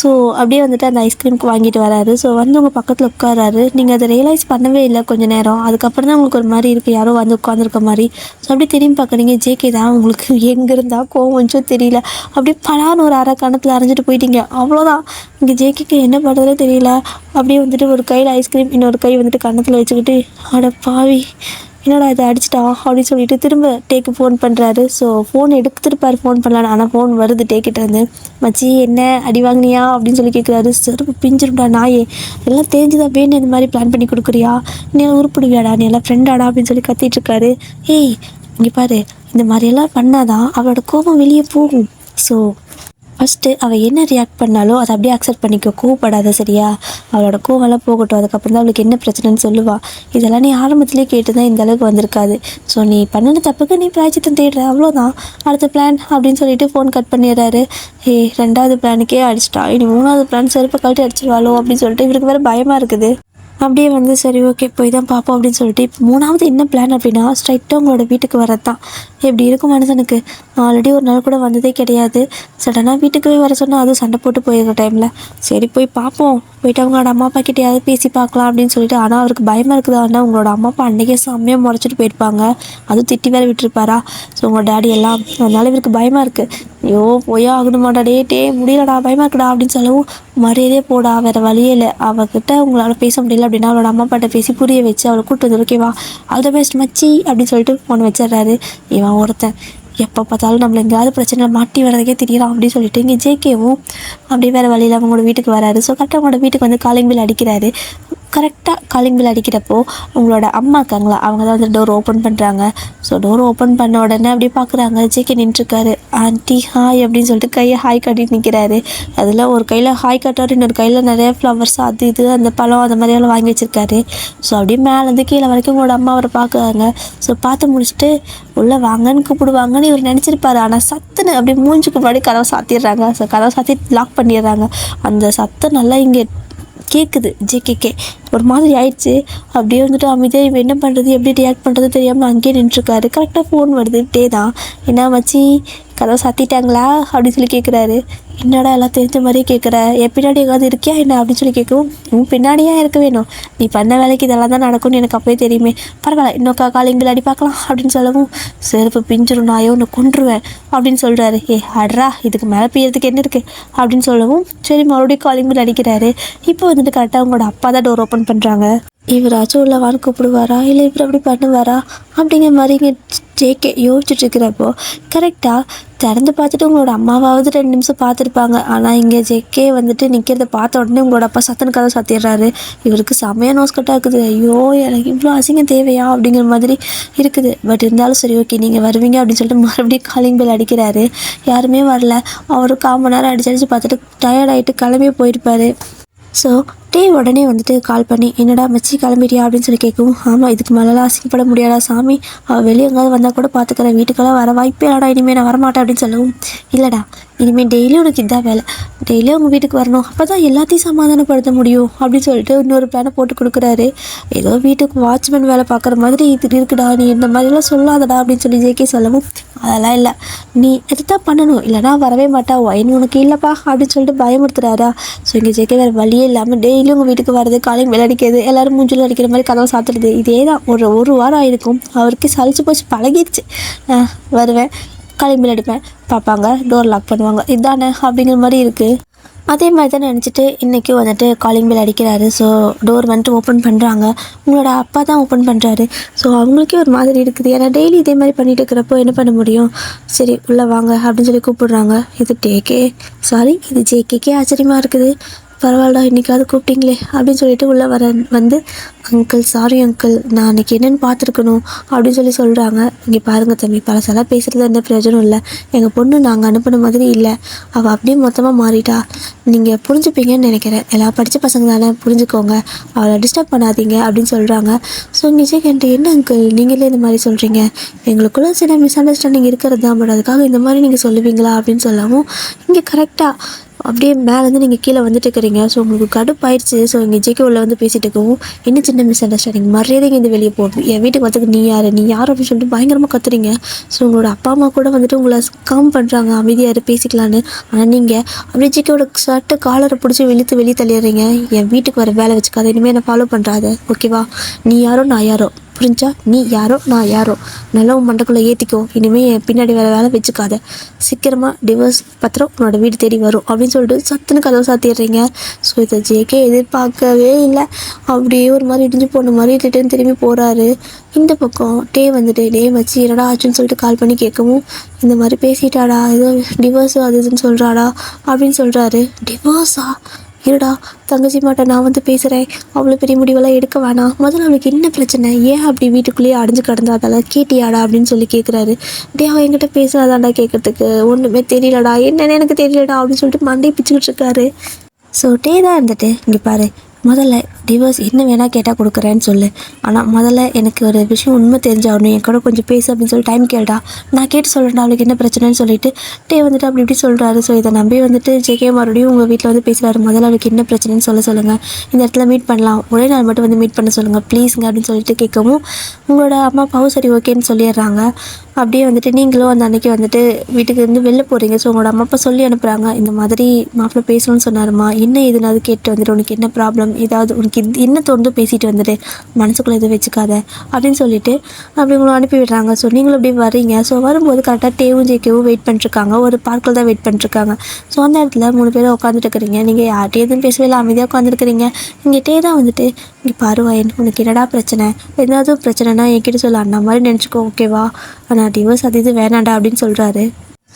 ஸோ அப்படியே வந்துட்டு அந்த ஐஸ்கிரீமுக்கு வாங்கிட்டு வராரு. ஸோ வந்து உங்கள் பக்கத்தில் உட்காராரு. நீங்கள் அதை ரியலைஸ் பண்ணவே இல்லை கொஞ்சம் நேரம், அதுக்கப்புறம் தான் உங்களுக்கு ஒரு மாதிரி இருக்குது, யாரோ வந்து உட்காந்துருக்க மாதிரி. ஸோ அப்படியே திரும்பி பார்க்குறீங்க, ஜேகே தான். உங்களுக்கு எங்கே இருந்தால் கோவம் வந்துச்சோ தெரியல, அப்படியே பலான்னு ஒரு அரை கணத்தில் அரைஞ்சிட்டு போயிட்டீங்க, அவ்வளோதான். இங்கே ஜேகேக்கு என்ன பண்ணுறதே தெரியல. அப்படியே வந்துட்டு ஒரு கையில் ஐஸ்கிரீம், இன்னொரு கை வந்துட்டு கன்னத்தில் வச்சுக்கிட்டு, அட பாவி என்னடா இதை அடிச்சிட்டா அப்படின்னு சொல்லிட்டு திரும்ப டேக்கு ஃபோன் பண்ணுறாரு. ஸோ ஃபோன் எடுத்துருப்பார் ஃபோன் பண்ணலான்னு, ஆனால் ஃபோன் வருது டேக்கிட்டேருந்து. மச்சி என்ன அடி வாங்கினியா அப்படின்னு சொல்லி கேட்குறாரு. செருப்பு பிஞ்சிரும்டா நாயே, எல்லாம் தெரிஞ்சுதான் வேணும் இந்த மாதிரி பிளான் பண்ணி கொடுக்குறியா, நீ எல்லாம் உருப்பிடுவியாடா, நீ எல்லாம் ஃப்ரெண்டாடா அப்படின்னு சொல்லி கத்திட்டுருக்காரு. ஏய் இங்கே பாரு, இந்த மாதிரியெல்லாம் பண்ணாதான் அவளோட கோபம் வெளியே போகும். ஸோ ஃபஸ்ட்டு அவள் என்ன ரியாக்ட் பண்ணாலும் அதை அப்படியே அக்செப்ட் பண்ணிக்கோ, கோவப்படாத சரியா, அவளோட கோவம்லாம் போகட்டும், அதுக்கப்புறம் தான் அவளுக்கு என்ன பிரச்சனைன்னு சொல்லுவாள். இதெல்லாம் நீ ஆரம்பத்துலேயே கேட்டு தான் இந்த அளவுக்கு வந்திருக்காது. ஸோ நீ பண்ணின தப்புக்கு நீ பிராய்ச்சித்தம் தேடுற, அவ்வளோதான். அடுத்த பிளான் அப்படின்னு சொல்லிட்டு ஃபோன் கட் பண்ணிடுறாரு. ரெண்டாவது பிளானுக்கே அடிச்சிட்டா, இனி மூணாவது பிளான் செருப்பை கழட்டி அடிச்சிருவாளோ அப்படின்னு சொல்லிட்டு இவருக்கு வேறு பயமாக இருக்குது. அப்படியே வந்து சரி ஓகே போய் தான் பார்ப்போம் அப்படின்னு சொல்லிட்டு இப்போ மூணாவது என்ன பிளான் அப்படின்னா, ஸ்ட்ரைட்டாக உங்களோட வீட்டுக்கு வரது தான். எப்படி இருக்கும் மனுஷனுக்கு, ஆல்ரெடி ஒரு நாள் கூட வந்ததே கிடையாது, சடனாக வீட்டுக்கு போய் வர சொன்னால் அதுவும் சண்டை போட்டு போயிருக்க டைமில் சரி போய் பார்ப்போம், போயிட்டு அவங்களோட அம்மா அப்பா கிட்டையாவது பேசி பார்க்கலாம் அப்படின்னு சொல்லிட்டு. ஆனால் அவருக்கு பயமாக இருக்குது, ஆனால் உங்களோட அம்மா அப்பா அன்றைக்கே செம்மையாக முறைச்சிட்டு போயிருப்பாங்க, அதுவும் திட்டி வேறு விட்டுருப்பாரா. ஸோ உங்கள் டேடி எல்லாம், அதனால இவருக்கு பயமாக இருக்குது. ஐயோ போயா ஆகணுமாடா, டே முடியலடா பயமாக இருக்குடா அப்படின்னு சொல்லவும், மரியாதையே போடா வேறு வழியே இல்லை, அவகிட்ட உங்களால் பேச முடியல அப்படின்னா அவளோட அம்மா அப்பாட்ட பேசி புரிய வச்சு அவளை கூப்பிட்டு வந்து ஓகேவா, ஆல் த பெஸ்ட் மச்சி அப்படின்னு சொல்லிட்டு ஃபோன் வச்சிடுறாரு. இவன் ஒருத்தன் எப்போ பார்த்தாலும் நம்மளை எங்கேயாவது பிரச்சனை மாட்டி வர்றதுக்கே தெரியலாம் அப்படின்னு சொல்லிட்டு இங்கே ஜேகேவும் அப்படியே வேறு வழியில் அவங்களோட வீட்டுக்கு வராரு. ஸோ கரெக்டாக அவங்களோட வீட்டுக்கு வந்து காலிங் பில் அடிக்கிறாரு. கரெக்டாக காலிங் பில் அடிக்கிறப்போ உங்களோட அம்மா இருக்காங்களா, அவங்க தான் வந்து டோர் ஓப்பன் பண்ணுறாங்க. ஸோ டோர் ஓப்பன் பண்ண உடனே அப்படியே பார்க்குறாங்க, ஜேகே நின்றுருக்காரு. ஆண்டி ஹாய் அப்படின்னு சொல்லிட்டு கையை ஹாய் கட்டிட்டு நிற்கிறாரு. அதில் ஒரு கையில் ஹாய் கட்டாரு, இன்னொரு கையில் நிறைய ஃப்ளவர்ஸ் அது இது அந்த பழம் அந்த மாதிரியெல்லாம் வாங்கி வச்சுருக்காரு. ஸோ அப்படியே மேலேருந்து கீழே வரைக்கும் உங்களோட அம்மா அவரை பார்க்குறாங்க. ஸோ பார்த்து முடிச்சுட்டு உள்ளே வாங்கன்னு கூப்பிடுவாங்கன்னு இவர் நினச்சிருப்பாரு. ஆனால் சத்துன்னு அப்படியே மூஞ்சுக்கு முன்னாடி கதவை சாத்திடுறாங்க. ஸோ கதவை சாத்தி லாக் பண்ணிடுறாங்க. அந்த சத்தம் நல்லா இங்கே கேட்குது. ஜேகேக்கே ஒரு மாதிரி ஆயிடுச்சு. அப்படியே வந்துட்டு அமைதியாக இவன் என்ன பண்ணுறது எப்படி ரியாக்ட் பண்ணுறது தெரியாமல் அங்கேயே நின்றுருக்காரு. கரெக்டாக ஃபோன் வருது, டே தான். என்ன மச்சி கதவை சாத்திட்டாங்களா அப்படின்னு சொல்லி கேட்குறாரு. என்னடா எல்லாம் தெரிஞ்ச மாதிரியே கேட்குற, பின்னாடி எங்காவது இருக்கியா என்ன அப்படின்னு சொல்லி கேட்கவும், உன் பின்னாடியே இருக்க வேணும், நீ பண்ண வேலைக்கு இதெல்லாம் தான் நடக்கும்னு எனக்கு அப்போயே தெரியுமே, பரவாயில்ல இன்னொக்கா காலிங் பில் அடி பார்க்கலாம் அப்படின்னு சொல்லவும், செருப்பு பிஞ்சிரும் நாயோ உன்னை கொன்றுவேன் அப்படின்னு சொல்கிறாரு. அட்ரா இதுக்கு மேலே பியறதுக்கு என்ன இருக்குது அப்படின்னு சொல்லவும், சரி மறுபடியும் காலிங் பில் அடிக்கிறாரு. இப்போ வந்துட்டு கரெக்டாக அவங்களோட அப்பா தான் டோர் ஓப்பன் பண்ணுறாங்க. இவராச்சும் உள்ளவான்னு கூப்பிடுவாரா இல்லை இவர் அப்படி பண்ணுவாரா அப்படிங்கிற மாதிரி இங்கே ஜேகே யோசிச்சுட்ருக்கிறப்போ கரெக்டாக திறந்து பார்த்துட்டு உங்களோட அம்மாவாவது 2 நிமிஷம் பார்த்துருப்பாங்க. ஆனால் இங்கே ஜேகே வந்துட்டு நிற்கிறத பார்த்த உடனே உங்களோட அப்பா சத்தனு கதை சாத்திடுறாரு. இவருக்கு செமையாக நோஸ் கட்டாக இருக்குது. ஐயோ எனக்கு இவ்வளோ அசிங்கம் தேவையா அப்படிங்கிற மாதிரி இருக்குது. பட் இருந்தாலும் சரி ஓகே நீங்கள் வருவீங்க அப்படின்னு சொல்லிட்டு மறுபடியும் காலிங் பெல் அடிக்கிறாரு. யாருமே வரல. அவர் 1/4 மணி நேரம் அடிச்சு பார்த்துட்டு டயர்டாகிட்டு கிளம்பியே போயிருப்பார். ஸோ டே உடனே வந்துட்டு கால் பண்ணி, என்னடா மச்சி கிளம்பிட்டியா அப்படின்னு சொல்லி கேட்கவும், ஆமாம் இதுக்கு மேலெலாம் அசிங்கப்பட முடியாதா சாமி, அவள் வெளியே எங்காவது வந்தால் கூட பார்த்துக்கிறேன், வீட்டுக்கெல்லாம் வர வாய்ப்பே இல்லடா, இனிமேல் நான் வரமாட்டேன் அப்படின்னு சொல்லவும், இல்லைடா இனிமேல் டெய்லியும் உனக்கு இதான் வேலை, டெய்லியும் உங்கள் வீட்டுக்கு வரணும், அப்போ தான் எல்லாத்தையும் சமாதானப்படுத்த முடியும் அப்படின்னு சொல்லிட்டு இன்னொரு பிளானை போட்டு கொடுக்குறாரு. ஏதோ வீட்டுக்கு வாட்ச்மேன் வேலை பார்க்குற மாதிரி இது இருக்குடா, நீ இந்த மாதிரிலாம் சொல்லாதடா அப்படின்னு சொல்லி ஜேகே சொல்லவும், அதெல்லாம் இல்லை நீ எதுதான் பண்ணணும், இல்லைனா வரவே மாட்டா, ஒயின் உனக்கு இல்லைப்பா அப்படின்னு சொல்லிட்டு பயமுறுத்துறாரா. ஸோ இங்கே ஜேகே வேறு வழியே இல்லாமல் டெய்லி டெய்லியும் உங்கள் வீட்டுக்கு வர்றது, காலையில் விளையாடிக்கிறது, எல்லோரும் மூஞ்சில் அடிக்கிற மாதிரி கதவை சாத்துறது, இதே தான் ஒரு வாரம் ஆயிருக்கும். அவருக்கு சலிச்சு போச்சு, பழகிடுச்சு. வருவேன், காலையில் விளையாடிப்பேன், பார்ப்பாங்க, டோர் லாக் பண்ணுவாங்க, இதானே அப்படிங்கிற மாதிரி இருக்குது. அதே மாதிரி தான் நினச்சிட்டு இன்றைக்கி வந்துட்டு காலிங் பெல் அடிக்கிறாரு. ஸோ டோர் வந்துட்டு ஓப்பன் பண்ணுறாங்க. உங்களோட அப்பா தான் ஓப்பன் பண்ணுறாரு. ஸோ அவங்களுக்கே ஒரு மாதிரி இருக்குது. ஏன்னா டெய்லி இதே மாதிரி பண்ணிட்டு இருக்கிறப்போ என்ன பண்ண முடியும்? சரி உள்ளே வாங்க அப்படின்னு சொல்லி கூப்பிடுறாங்க. இது ஜேகேக்கே ஆச்சரியமாக இருக்குது. பரவாயில்லடா, இன்றைக்காவது கூப்பிட்டீங்களே அப்படின்னு சொல்லிட்டு உள்ளே வந்து அங்கிள் சாரி அங்கிள், நான் அன்றைக்கி என்னென்னு பார்த்துருக்கணும் அப்படின்னு சொல்கிறாங்க. இங்கே பாருங்கள் தம்பி, பழசெல்லாம் பேசுகிறது எந்த பிரயோஜனம் இல்லை. எங்கள் பொண்ணு நாங்கள் அனுப்பின மாதிரி இல்லை, அவள் அப்படியே மொத்தமாக மாறிட்டா. நீங்கள் புரிஞ்சுப்பீங்கன்னு நினைக்கிறேன். எல்லாம் படித்த பசங்க தானே, புரிஞ்சுக்கோங்க, அவளை டிஸ்டர்ப் பண்ணாதீங்க அப்படின்னு சொல்கிறாங்க. ஸோ நிஜக்கேன்ட்டு என்ன அங்கிள் நீங்களே இந்த மாதிரி சொல்கிறீங்க? எங்களுக்குள்ள சில மிஸ் அண்டர்ஸ்டாண்டிங் இருக்கிறது தான், பட் அதுக்காக இந்த மாதிரி நீங்கள் சொல்லுவீங்களா அப்படின்னு சொல்லவும், இங்கே கரெக்டாக அப்படியே மேலேருந்து நீங்கள் கீழே வந்துட்டு இருக்கிறீங்க. ஸோ உங்களுக்கு கடுப்பாயிடுச்சு. ஸோ இங்கே ஜேகே உள்ள வந்து பேசிகிட்டு இருக்கவும், என்ன சின்ன மிஸ் அண்டர்ஸ்டாண்டிங், மரியாதைங்க இந்த வெளியே போகும், என் வீட்டுக்கு வரதுக்கு நீ யார் அப்படின்னு சொல்லிட்டு பயங்கரமாக கத்துறீங்க. ஸோ உங்களோட அப்பா அம்மா கூட வந்துட்டு உங்களை காம் பண்ணுறாங்க, அமைதியாக பேசிக்கலான்னு. ஆனால் நீங்கள் அப்படியே ஜேகேவோட ஷர்ட்டு காலரை பிடிச்சி வெளியே தள்ளிடுறீங்க. என் வீட்டுக்கு வர வேலை வச்சுக்காத, இனிமேல் என்னை ஃபாலோ பண்ணுறாத, ஓகேவா? நீ யாரோ நான் யாரோ, புரிஞ்சா? நீ யாரோ நான் யாரோ, நல்லா உன் மண்டக்குள்ளே ஏற்றிக்கோ. இனிமேல் என் பின்னாடி வேலை வச்சுக்காத. சீக்கிரமாக டிவோர்ஸ் பத்திரம் உன்னோட வீடு தேடி வரும் அப்படின்னு சொல்லிட்டு சத்துன்னு கதவை சாத்திடுறீங்க. ஸோ இதை ஜேகே எதிர்பார்க்கவே இல்லை. அப்படியே ஒரு மாதிரி இடிஞ்சு போன மாதிரி ரிட்டர்ன் திரும்பி போகிறாரு. இந்த பக்கம் வந்துட்டு மச்சி என்னடா ஆச்சுன்னு சொல்லிட்டு கால் பண்ணி கேட்கவும், இந்த மாதிரி பேசிட்டாடா, ஏதோ டிவோர்ஸு அது இதுன்னு சொல்கிறாடா அப்படின்னு சொல்கிறாரு. டிவோர்ஸா? இருடா, தங்கச்சி மாட்ட நான் வந்து பேசுகிறேன், அவ்வளோ பெரிய முடிவெல்லாம் எடுக்க வேணாம், முதல்ல அவளுக்கு என்ன பிரச்சனை, ஏன் அப்படி வீட்டுக்குள்ளேயே அடைஞ்சு கிடந்தா, அதெல்லாம் கேட்டியாடா அப்படின்னு சொல்லி கேட்குறாரு. அவன் என்கிட்ட பேசுனாதாண்டா கேட்கறதுக்கு, ஒன்றுமே தெரியலடா, என்னென்னு எனக்கு தெரியலடா அப்படின்னு சொல்லிட்டு மண்டையை பிச்சுக்கிட்டு இருக்காரு. ஸோ தான் இருந்துட்டு, இங்கே பாரு, முதல்ல டிவோர்ஸ் என்ன வேணால் கேட்டால் கொடுக்குறேன்னு சொல்லு, ஆனால் முதல்ல எனக்கு ஒரு விஷயம் உண்மை தெரிஞ்சாகணும், என் கூட கொஞ்சம் பேசு அப்படின்னு சொல்லி டைம் கேட்டா, நான் கேட்டு சொல்கிறேன் அவளுக்கு என்ன பிரச்சனைன்னு சொல்லிட்டு வந்துட்டு அப்படி இப்படி சொல்கிறாரு. ஸோ இதை நம்பி வந்துட்டு ஜேகே மறுபடியும் உங்கள் வீட்டில் வந்து பேசுகிறாரு. முதல்ல அவளுக்கு என்ன பிரச்சனைன்னு சொல்லுங்கள், இந்த இடத்துல மீட் பண்ணலாம், ஒரே நாள் மட்டும் வந்து மீட் பண்ண சொல்லுங்கள் ப்ளீஸுங்க அப்படின்னு சொல்லிட்டு கேட்கவும், உங்களோட அம்மா அப்பாவும் சரி ஓகேன்னு சொல்லிடுறாங்க. அப்படியே வந்துட்டு நீங்களும் அந்த அன்றைக்கி வந்துட்டு வீட்டுக்கு இருந்து வெளில போகிறீங்க. ஸோ உங்களோட அம்மா அப்பா சொல்லி அனுப்புகிறாங்க, இந்த மாதிரி மாப்பிள்ளை பேசணும்னு சொன்னாருமா, என்ன எதுனாவது கேட்டு வந்துட்டு உனக்கு என்ன ப்ராப்ளம், ஏதாவது உனக்கு என்ன தோணுதோ பேசிட்டு வந்துட்டு, மனசுக்குள்ளே எதுவும் வச்சுக்காத அப்படின்னு சொல்லிட்டு அப்படி உங்களை அனுப்பி விடுறாங்க. ஸோ நீங்களும் அப்படியே வரீங்க. ஸோ வரும்போது கரெக்டாக டேவும் ஜேகேவும் வெயிட் பண்ணிட்டுருக்காங்க, ஒரு பார்க்கில் தான் வெயிட் பண்ணிட்டுருக்காங்க. ஸோ அந்த இடத்துல 3 பேரும் உட்காந்துட்டு இருக்கிறீங்க. நீங்கள் யார்கிட்ட எதுவும் பேசவே இல்லை, அமைதியாக உட்காந்துருக்கிறீங்க. இங்கே தான் வந்துட்டு, இங்கே பாருவாயன், உனக்கு என்னடா பிரச்சனை, ஏதாவது பிரச்சனைனா என்கிட்ட சொல்ல, அந்த மாதிரி நினச்சிக்கோ ஓகேவா, ஆனால் டிவோர்ஸ் அது இது வேணாண்டா அப்படின்னு சொல்கிறாரு.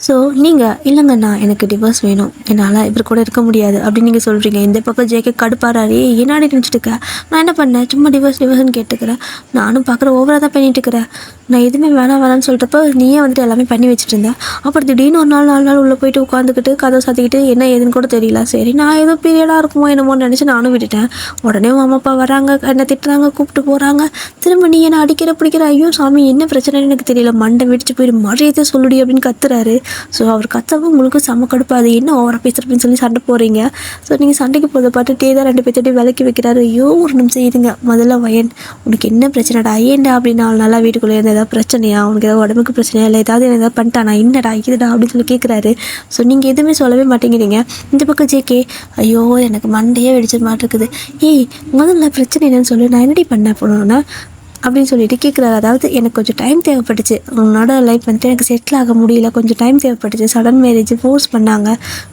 ஸோ நீங்கள் இல்லைங்கண்ணா எனக்கு டிவோர்ஸ் வேணும், என்னால் இவர் கூட இருக்க முடியாது அப்படின்னு நீங்கள் சொல்கிறீங்க. இந்த பக்கம் ஜேகே கடுப்பாராரு, என்னாடி நினச்சிட்டுக்க, நான் என்ன பண்ணேன், சும்மா டிவோர்ஸ்னு கேட்டுக்கிறேன், நானும் பார்க்குற ஓவராக தான் பண்ணிட்டு இருக்கிறேன், நான் எதுவுமே வேணாம்னு சொல்கிறப்ப நீயே வந்துட்டு எல்லாமே பண்ணி வச்சுட்டு இருந்தேன். அப்புறம் திடீர்னு ஒரு 4 நாள் உள்ளே போயிட்டு உட்காந்துக்கிட்டு கதை சாத்திக்கிட்டு என்ன ஏதுன்னு கூட தெரியல. சரி நான் ஏதோ பீரியடாக இருக்குமோ என்னமோன்னு நினச்சி நானும் விட்டுட்டேன். உடனே அம்மா அப்பா வராங்க, என்ன திட்டுறாங்க, கூப்பிட்டு போகிறாங்க. திரும்ப நீ என்ன அடிக்கிற பிடிக்கிற, ஐயோ சாமி என்ன பிரச்சனைன்னு எனக்கு தெரியல, மண்டை வெடிச்சு போயிடு, மழையத்தை சொல்லுடி அப்படின்னு கத்துறாரு. ஸோ அவர் கத்தவும் உங்களுக்கு செம்ம கடுப்பாது, என்ன ஓவராக பேசுகிறப்பன்னு சொல்லி சண்டை போகிறீங்க. ஸோ நீங்கள் சண்டைக்கு போகிறத பார்த்து தான் 2 பேர்த்தோடய விலக்கி வைக்கிறாரு. ஐயோ ஒரு நிமிஷம் இதுங்க, முதல்ல வயன் உனக்கு என்ன பிரச்சனைடா, ஏன்டா அப்படின்னு 4 நாளாக வீட்டுக்குள்ளே இருந்த ஏதாவது பிரச்சனையா, உனக்கு ஏதாவது உடம்புக்கு பிரச்சனையா, இல்லை ஏதாவது பண்ணிட்டானா, என்னடா இதுடா அப்படின்னு சொல்லி கேட்குறாரு. ஸோ நீங்கள் எதுவுமே சொல்லவே மாட்டேங்கிறீங்க. இந்த பக்கம் ஜேகே, ஐயோ எனக்கு மண்டையே வெடிச்ச மாதிரி இருக்குது, ஏய் முதல்ல பிரச்சனை என்னன்னு சொல்லி, நான் என்னடி பண்ண போனோன்னா அப்படின்னு சொல்லிட்டு கேட்குறாரு. அதாவது எனக்கு கொஞ்சம் டைம் தேவைப்பட்டுச்சு, உன்னோட லைஃப் வந்துட்டு எனக்கு செட்டில் ஆக முடியல, கொஞ்சம் டைம் தேவைப்பட்டுச்சு, சடன் மேரேஜ் ஃபோர்ஸ் பண்ணாங்க,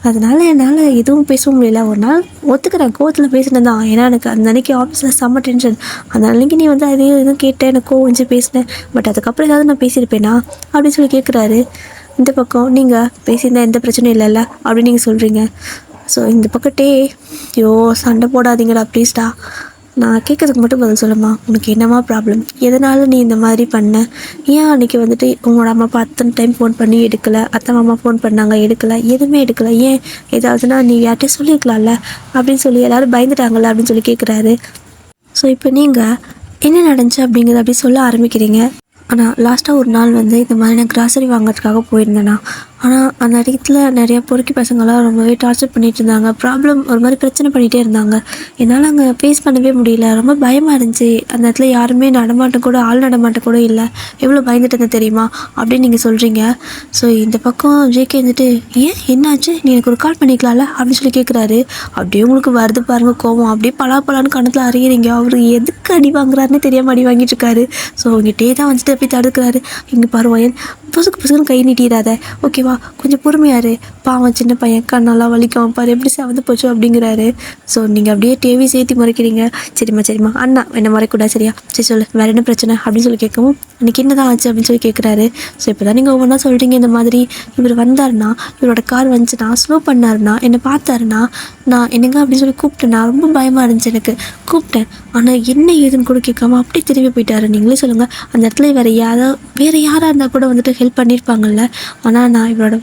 அதனால் என்னால் எதுவும் பேச முடியல. ஒரு நாள் ஒத்துக்கிறேன், கோவத்தில் பேசினேன் தான், ஏன்னா எனக்கு அந்த அன்றைக்கி ஆஃபீஸில் செம்ம டென்ஷன், அந்த அன்றைக்கி நீ வந்து அதையும் எதுவும் கேட்டேன், எனக்கு கோவம் வச்சு பேசினேன், பட் அதுக்கப்புறம் ஏதாவது நான் பேசியிருப்பேனா அப்படின்னு சொல்லி கேட்குறாரு. இந்த பக்கம் நீங்கள் பேசியிருந்தா எந்த பிரச்சனையும் இல்லைல்ல அப்படின்னு நீங்கள் சொல்கிறீங்க. ஸோ இந்த பக்கம் ஐயோ சண்டை போடாதீங்கடா ப்ளீஸ்டா, நான் கேட்கறதுக்கு மட்டும் பதில் சொல்லுமா, உனக்கு என்னம்மா ப்ராப்ளம், எதனால நீ இந்த மாதிரி பண்ண, ஏன் அன்றைக்கி வந்துட்டு உங்களோட அம்மா அப்பா அத்தனை டைம் ஃபோன் பண்ணி எடுக்கலை, அத்தை மாமா ஃபோன் பண்ணாங்க எடுக்கலை, எதுவுமே எடுக்கலை, ஏன் ஏதாவதுனா நீ யார்கிட்ட சொல்லியிருக்கலாம்ல அப்படின்னு சொல்லி எல்லோரும் பயந்துட்டாங்கல்ல அப்படின்னு சொல்லி கேட்குறாரு. ஸோ இப்போ நீங்கள் என்ன நடந்துச்சு அப்படிங்கிறத அப்படி சொல்ல ஆரம்பிக்கிறீங்க. ஆனால் லாஸ்ட்டாக ஒரு நாள் வந்து இந்த மாதிரி நான் கிராசரி வாங்குறதுக்காக போயிருந்தேண்ணா. ஆனால் அந்த இடத்துல நிறையா பொறுக்கி பசங்களாம் ரொம்பவே டார்ச்சர் பண்ணிகிட்டு இருந்தாங்க. ஒரு மாதிரி பிரச்சனை பண்ணிகிட்டே இருந்தாங்க. என்னால் அங்கே ஃபேஸ் பண்ணவே முடியல. ரொம்ப பயமாக இருந்துச்சு. அந்த இடத்துல யாருமே ஆள் நடமாட்டம் கூட இல்லை. எவ்வளோ பயந்துட்டு இருந்தேன் தெரியுமா அப்படின்னு நீங்கள் சொல்கிறீங்க. ஸோ இந்த பக்கம் ஜேகே வந்துட்டு, ஏன் என்னாச்சு, நீ எனக்கு ஒரு கால் பண்ணிக்கலாம்ல அப்படின்னு சொல்லி கேட்குறாரு. அப்படியே உங்களுக்கு வருது பாருங்க கோவம். அப்படியே பலான்னு கணத்தில் அறியறீங்க. அவர் எதுக்கு அடி வாங்குறாருன்னு தெரியாமல் அடி வாங்கிட்டு இருக்காரு. ஸோ உங்ககிட்டே தான் வந்துட்டு அப்படி தடுக்கிறாரு. இங்கே பருவாயன் புசுக்கு கை நீட்டிடாத, ஓகேவா, கொஞ்சம் பொறுமையாரு, பாவம் சின்ன பையன் கண்ணெல்லாம் வலிக்கும் பாரு எப்படி செவந்து போச்சு அப்படிங்கிறாரு. ஸோ நீங்கள் அப்படியே டிவி சேர்த்து மறைக்கிறீங்க. சரிம்மா அண்ணா என்ன மறைக்கூடாது சரியா, சரி சொல்லு வேறு என்ன பிரச்சனை அப்படின்னு சொல்லி கேட்கவும், அன்றைக்கி என்ன தான் ஆச்சு அப்படின்னு சொல்லி கேட்குறாரு. ஸோ இப்போ தான் நீங்கள் ஒவ்வொன்றா சொல்கிறீங்க. இந்த மாதிரி இவர் வந்தாருன்னா, இவரோட கார் வந்துச்சுன்னா, ஸ்லோ பண்ணாருன்னா, என்னை பார்த்தாருன்னா, நான் என்னங்க அப்படின்னு சொல்லி கூப்பிட்டேன்னா, ரொம்ப பயமாக இருந்துச்சு எனக்கு. கூப்பிட்டேன், ஆனால் என்ன ஏதுன்னு கூட கேட்காம அப்படியே திரும்பி போயிட்டாரு. நீங்களே சொல்லுங்கள், அந்த இடத்துல வேறு யாராக இருந்தால் கூட வந்துட்டு ஹெல்ப் பண்ணியிருப்பாங்கல்ல. ஆனால் நான் இவரோட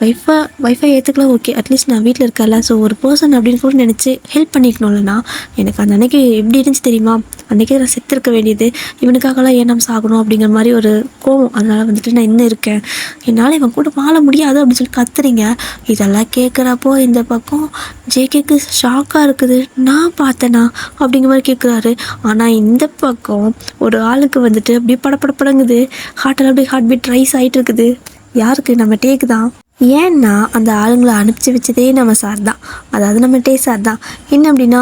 ஒய்ஃபை ஏற்றுக்கலாம், ஓகே, அட்லீஸ்ட் நான் வீட்டில் இருக்கல. ஸோ ஒரு பர்சன் அப்படின்னு கூட நினச்சி ஹெல்ப் பண்ணிக்கணும்லண்ணா. எனக்கு அந்த அன்றைக்கி எப்படி இருந்துச்சு தெரியுமா, அன்றைக்கி நான் செத்துருக்க வேண்டியது, இவனுக்காகலாம் ஏன் நம்ம சாகணும் அப்படிங்கிற மாதிரி ஒரு கோவம். அதனால் வந்துட்டு நான் இன்னும் இருக்கேன், என்னால் இவன் கூட வாழ முடியாது அப்படின்னு சொல்லி கத்துறீங்க. இதெல்லாம் கேட்குறப்போ இந்த பக்கம் ஜேகேக்கு ஷாக்காக இருக்குது. நான் பார்த்தேனா அப்படிங்கிற மாதிரி கேட்குறாரு. ஆனால் இந்த பக்கம் ஒரு ஆளுக்கு வந்துட்டு அப்படியே படங்குது. அப்படியே ஹார்ட் பீட் ரைஸ் ஆகிட்டு இருக்குது. யாருக்கு, நம்ம டேக்கு தான். ஏன்னா அந்த ஆளுங்களை அனுப்பிச்சி வச்சதே நம்ம சார் தான், அதாவது நம்ம டே சார் தான். என்ன அப்படின்னா,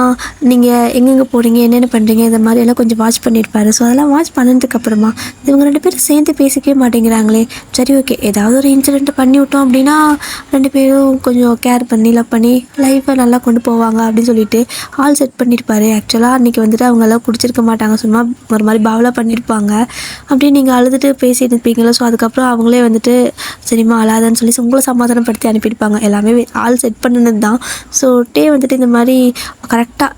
நீங்கள் எங்கெங்கே போகிறீங்க, என்னென்ன பண்ணுறீங்க, இந்த மாதிரி எல்லாம் கொஞ்சம் வாட்ச் பண்ணியிருப்பாரு. ஸோ அதெல்லாம் வாட்ச் பண்ணதுக்கப்புறமா இவங்க 2 பேரும் சேர்ந்து பேசிக்கவே மாட்டேங்கிறாங்களே. சரி ஓகே, ஏதாவது ஒரு இன்சிடென்ட் பண்ணி விட்டோம் அப்படின்னா 2 பேரும் கொஞ்சம் கேர் பண்ணி லவ் பண்ணி லைஃப்பை நல்லா கொண்டு போவாங்க அப்படின்னு சொல்லிட்டு ஆள் செட் பண்ணியிருப்பாரு. ஆக்சுவலாக அன்றைக்கி வந்துட்டு அவங்கெல்லாம் குடிச்சிருக்க மாட்டாங்க, சும்மா ஒரு மாதிரி பாவலாக பண்ணியிருப்பாங்க. அப்படியே நீங்கள் அழுதுட்டு பேசிட்டு இருப்பீங்களா. ஸோ அதுக்கப்புறம் அவங்களே வந்துட்டு சரிம்மா அழாதன்னு சொல்லி உங்களை சமாதானப்படுத்தி அனுப்பியிருப்பாங்க. எல்லாமே ஆள் செட் பண்ணினது தான். ஸோ டே வந்துட்டு இந்த மாதிரி கரெக்டாக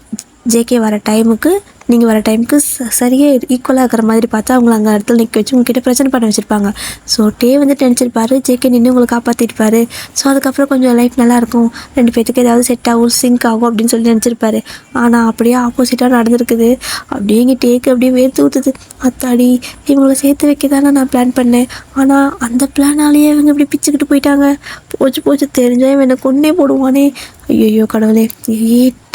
ஜேகே வர டைமுக்கு நீங்கள் வர டைமுக்கு சரியாக ஈக்குவலாக இருக்கிற மாதிரி பார்த்தா அவங்கள அங்கே இடத்துல நிற்க வச்சு உங்ககிட்ட பிரச்சனை பண்ண வச்சுருப்பாங்க. ஸோ டே வந்துட்டு நினச்சிருப்பாரு ஜேகே நின்று உங்களை காப்பாற்றிருப்பாரு. ஸோ அதுக்கப்புறம் கொஞ்சம் லைஃப் நல்லாயிருக்கும், 2 பேர்த்துக்கு ஏதாவது செட் ஆகும், சிங்க் ஆகும் அப்படின்னு சொல்லி நினச்சிருப்பாரு. ஆனால் அப்படியே ஆப்போசிட்டாக நடந்திருக்குது. அப்படியே இங்கே டேக்கு அப்படியே வேர்த்து ஊற்றுது. அத்தாடி, இவங்களை சேர்த்து வைக்க தானே நான் பிளான் பண்ணேன். ஆனால் அந்த பிளானாலேயே இவங்க இப்படி பிச்சுக்கிட்டு போயிட்டாங்க. போச்சு தெரிஞ்சால் இவன் என்னை கொன்னே போடுவானே. ஐயோ கடவுளே,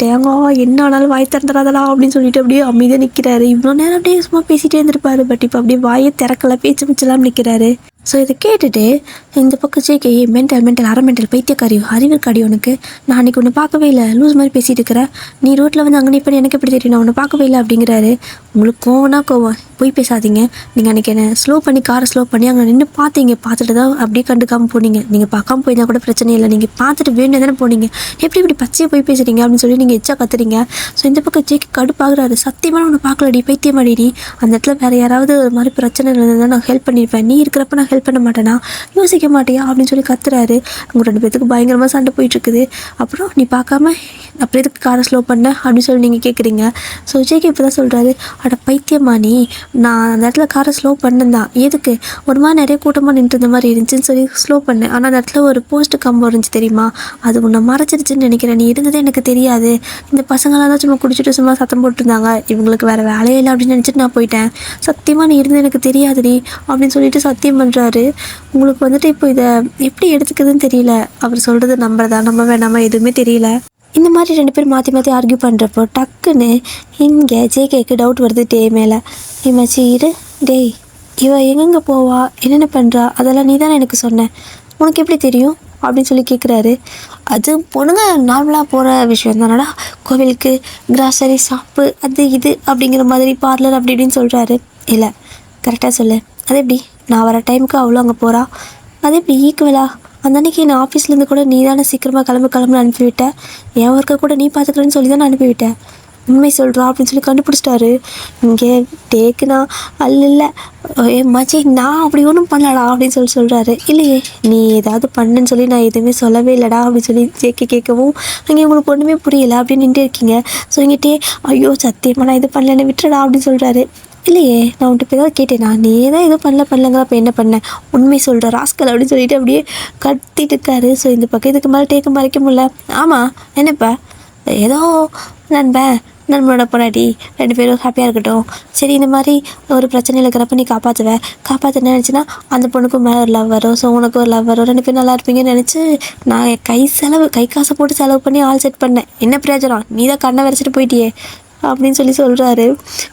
தேங்காய் என்ன ஆனாலும் வாய் திறந்துடாதடா அப்படின்னு சொல்லிட்டு அப்படியே அமைதியாக நிற்கிறாரு. இவ்வளோ நேரம் அப்படியே சும்மா பேசிகிட்டே இருந்திருப்பாரு. பட் இப்போ அப்படியே வாயை திறக்கல, பேச்சு மிச்சலாம் நிற்கிறாரு. ஸோ இதை கேட்டுட்டு இந்த பக்கம் ஜேகே, மென்டல் அரை மென்டல் பைத்தியக்காரியோ அறிவிற்காடி உனக்கு, நான் அன்றைக்கி ஒன்று பார்க்கவே இல்லை, லூஸ் மாதிரி பேசிகிட்டு இருக்கிறேன், நீ ரோட்டில் வந்து அங்கே நிற்பேன் எனக்கு எப்படி தெரியும், நான் ஒன்று பார்க்கவே இல்லை அப்படிங்கிறாரு. உங்களுக்கு கோவம் போய் பேசாதீங்க. நீங்கள் அன்றைக்கி என்ன காரை ஸ்லோ பண்ணி அங்கே நின்று பார்த்துட்டு தான் அப்படியே கண்டுக்காமல் போனீங்க. நீங்கள் பார்க்காம போயிருந்தால் கூட பிரச்சனை இல்லை, நீங்கள் பார்த்துட்டு வேண்டிய தானே போனீங்க, இப்படி பச்சையை போய் பேசுகிறீங்க அப்படின்னு சொல்லி நீங்கள் எச்சா கத்துறீங்க. ஸோ இந்த பக்கம் ஜேகே கடுப்பாகிறாரு. சத்தியமாக ஒன்று பார்க்கலடி, பைத்தியமாடி, அந்த இடத்துல வேறு யாராவது ஒரு மாதிரி பிரச்சனை இருந்ததுன்னா நான் ஹெல்ப் பண்ணியிருப்பேன், நீ இருக்கிறப்ப நான் ஹெல்ப் பண்ண மாட்டேனா, யோசிக்க மாட்டியா அப்படின்னு சொல்லி கத்துறாரு. அவங்க 2 பேத்துக்கு பயங்கரமாக சண்டை போயிட்டுருக்குது. அப்புறம் நீ பார்க்காம அப்புறம் எதுக்கு காரை ஸ்லோ பண்ண அப்படின்னு சொல்லி நீங்கள் கேட்குறீங்க. ஸோ ஜேகே இப்போ தான் சொல்கிறாரு, அட பைத்தியமா நீ, நான் அந்த இடத்துல காரை ஸ்லோ பண்ணேன் தான், எதுக்கு, ஒரு மாதிரி நிறைய கூட்டமாக நின்று இந்த மாதிரி இருந்துச்சுன்னு சொல்லி ஸ்லோ பண்ணேன். ஆனால் அந்த இடத்துல ஒரு போஸ்ட் கம்பம் இருந்துச்சு தெரியுமா, அது உன்னை மறைச்சிருச்சுன்னு நினைக்கிறேன், நீ இருந்ததே எனக்கு தெரியாது. இந்த பசங்களாம் தான் சும்மா குடிச்சிட்டு சும்மா சத்தம் போட்டுருந்தாங்க, இவங்களுக்கு வேறு வேலையே இல்லை அப்படின்னு நினச்சிட்டு நான் போயிட்டேன். சத்தியமாக நீ இருந்தது எனக்கு தெரியாதுடி அப்படின்னு சொல்லிட்டு சத்தியம் பண்ணுறாரு. உங்களுக்கு வந்துட்டு இப்போ இதை எப்படி எடுத்துக்குதுன்னு தெரியல. அவர் சொல்கிறது நம்புறதா நம்ப வேணாமா எதுவுமே தெரியல. இந்த மாதிரி 2 பேர் மாற்றி ஆர்கியூ பண்ணுறப்போ டக்குன்னு இங்கே ஜேகேக்கு டவுட் வருது டே மேலே. மச்சி இரு டேய், இவ எங்கெங்கே போவா, என்னென்ன பண்ணுறா, அதெல்லாம் நீ தானே எனக்கு சொன்ன, உனக்கு எப்படி தெரியும் அப்படின்னு சொல்லி கேட்குறாரு. அது பொண்ணுங்க நார்மலாக போகிற விஷயம் தானடா, கோவிலுக்கு, கிராசரி ஷாப்பு, அது இது அப்படிங்கிற மாதிரி, பார்லர் அப்படி இப்படின்னு சொல்கிறாரு. இல்லை கரெக்டாக சொல்லு, அது எப்படி நான் வர டைமுக்கு அவ்வளோ அங்கே போகிறா, அது எப்படி ஈக்குவலா, அந்த அன்றைக்கி நான் ஆஃபீஸ்லேருந்து கூட நீ தானே சீக்கிரமாக கிளம்புன்னு அனுப்பிவிட்டேன், என் ஒர்க்கை கூட நீ பார்த்துக்கிறேன்னு சொல்லி தானே அனுப்பிவிட்டேன், உண்மை சொல்கிறா அப்படின்னு சொல்லி கண்டுபிடிச்சிட்டாரு. இங்கே டேக்குனா இல்லை மச்சி நான் அப்படி ஒன்றும் பண்ணலடா அப்படின்னு சொல்கிறாரு. இல்லையே நீ ஏதாவது பண்ணுன்னு சொல்லி நான் எதுவுமே சொல்லவே இல்லைடா அப்படின்னு சொல்லி கேட்கவும் அங்கே உங்களுக்கு ஒன்றுமே புரியலை அப்படின்னு நின்று இருக்கீங்க. ஸோ இங்கிட்டே ஐயோ சத்தியமாக நான் இது பண்ணலன்னு விட்டுறடா அப்படின்னு சொல்கிறாரு. இல்லையே நான் உன்ட்டு இப்போ ஏதாவது கேட்டேனா, நீ தான் எதுவும் பண்ணலங்கிற அப்போ என்ன பண்ணேன், உண்மை சொல்கிற ராஸ்கல் அப்படின்னு சொல்லிட்டு அப்படியே கத்திட்டு இருக்காரு. ஸோ இந்த பக்கம் இதுக்கு மேலே டேக்கு மறைக்க முடியல. ஆமாம் என்னப்பா ஏதோ நண்பன் நம்மளோட பொண்டாட்டி 2 பேரும் ஹாப்பியாக இருக்கட்டும். சரி இந்த மாதிரி ஒரு பிரச்சனையில் இருக்கிறப்ப நீ காப்பாற்ற நினச்சின்னா அந்த பொண்ணுக்கும் மேலே ஒரு லவ் வரும். ஸோ உனக்கு ஒரு லவ் வரும். 2 பேரும் நல்லா இருப்பீங்கன்னு நினச்சி நான் கை காசை போட்டு செலவு பண்ணி ஆள் செட் பண்ணேன். என்ன பிரயோஜனம்? நீ தான் கண்ணை வரைச்சிட்டு போயிட்டியே அப்படின்னு சொல்கிறாரு.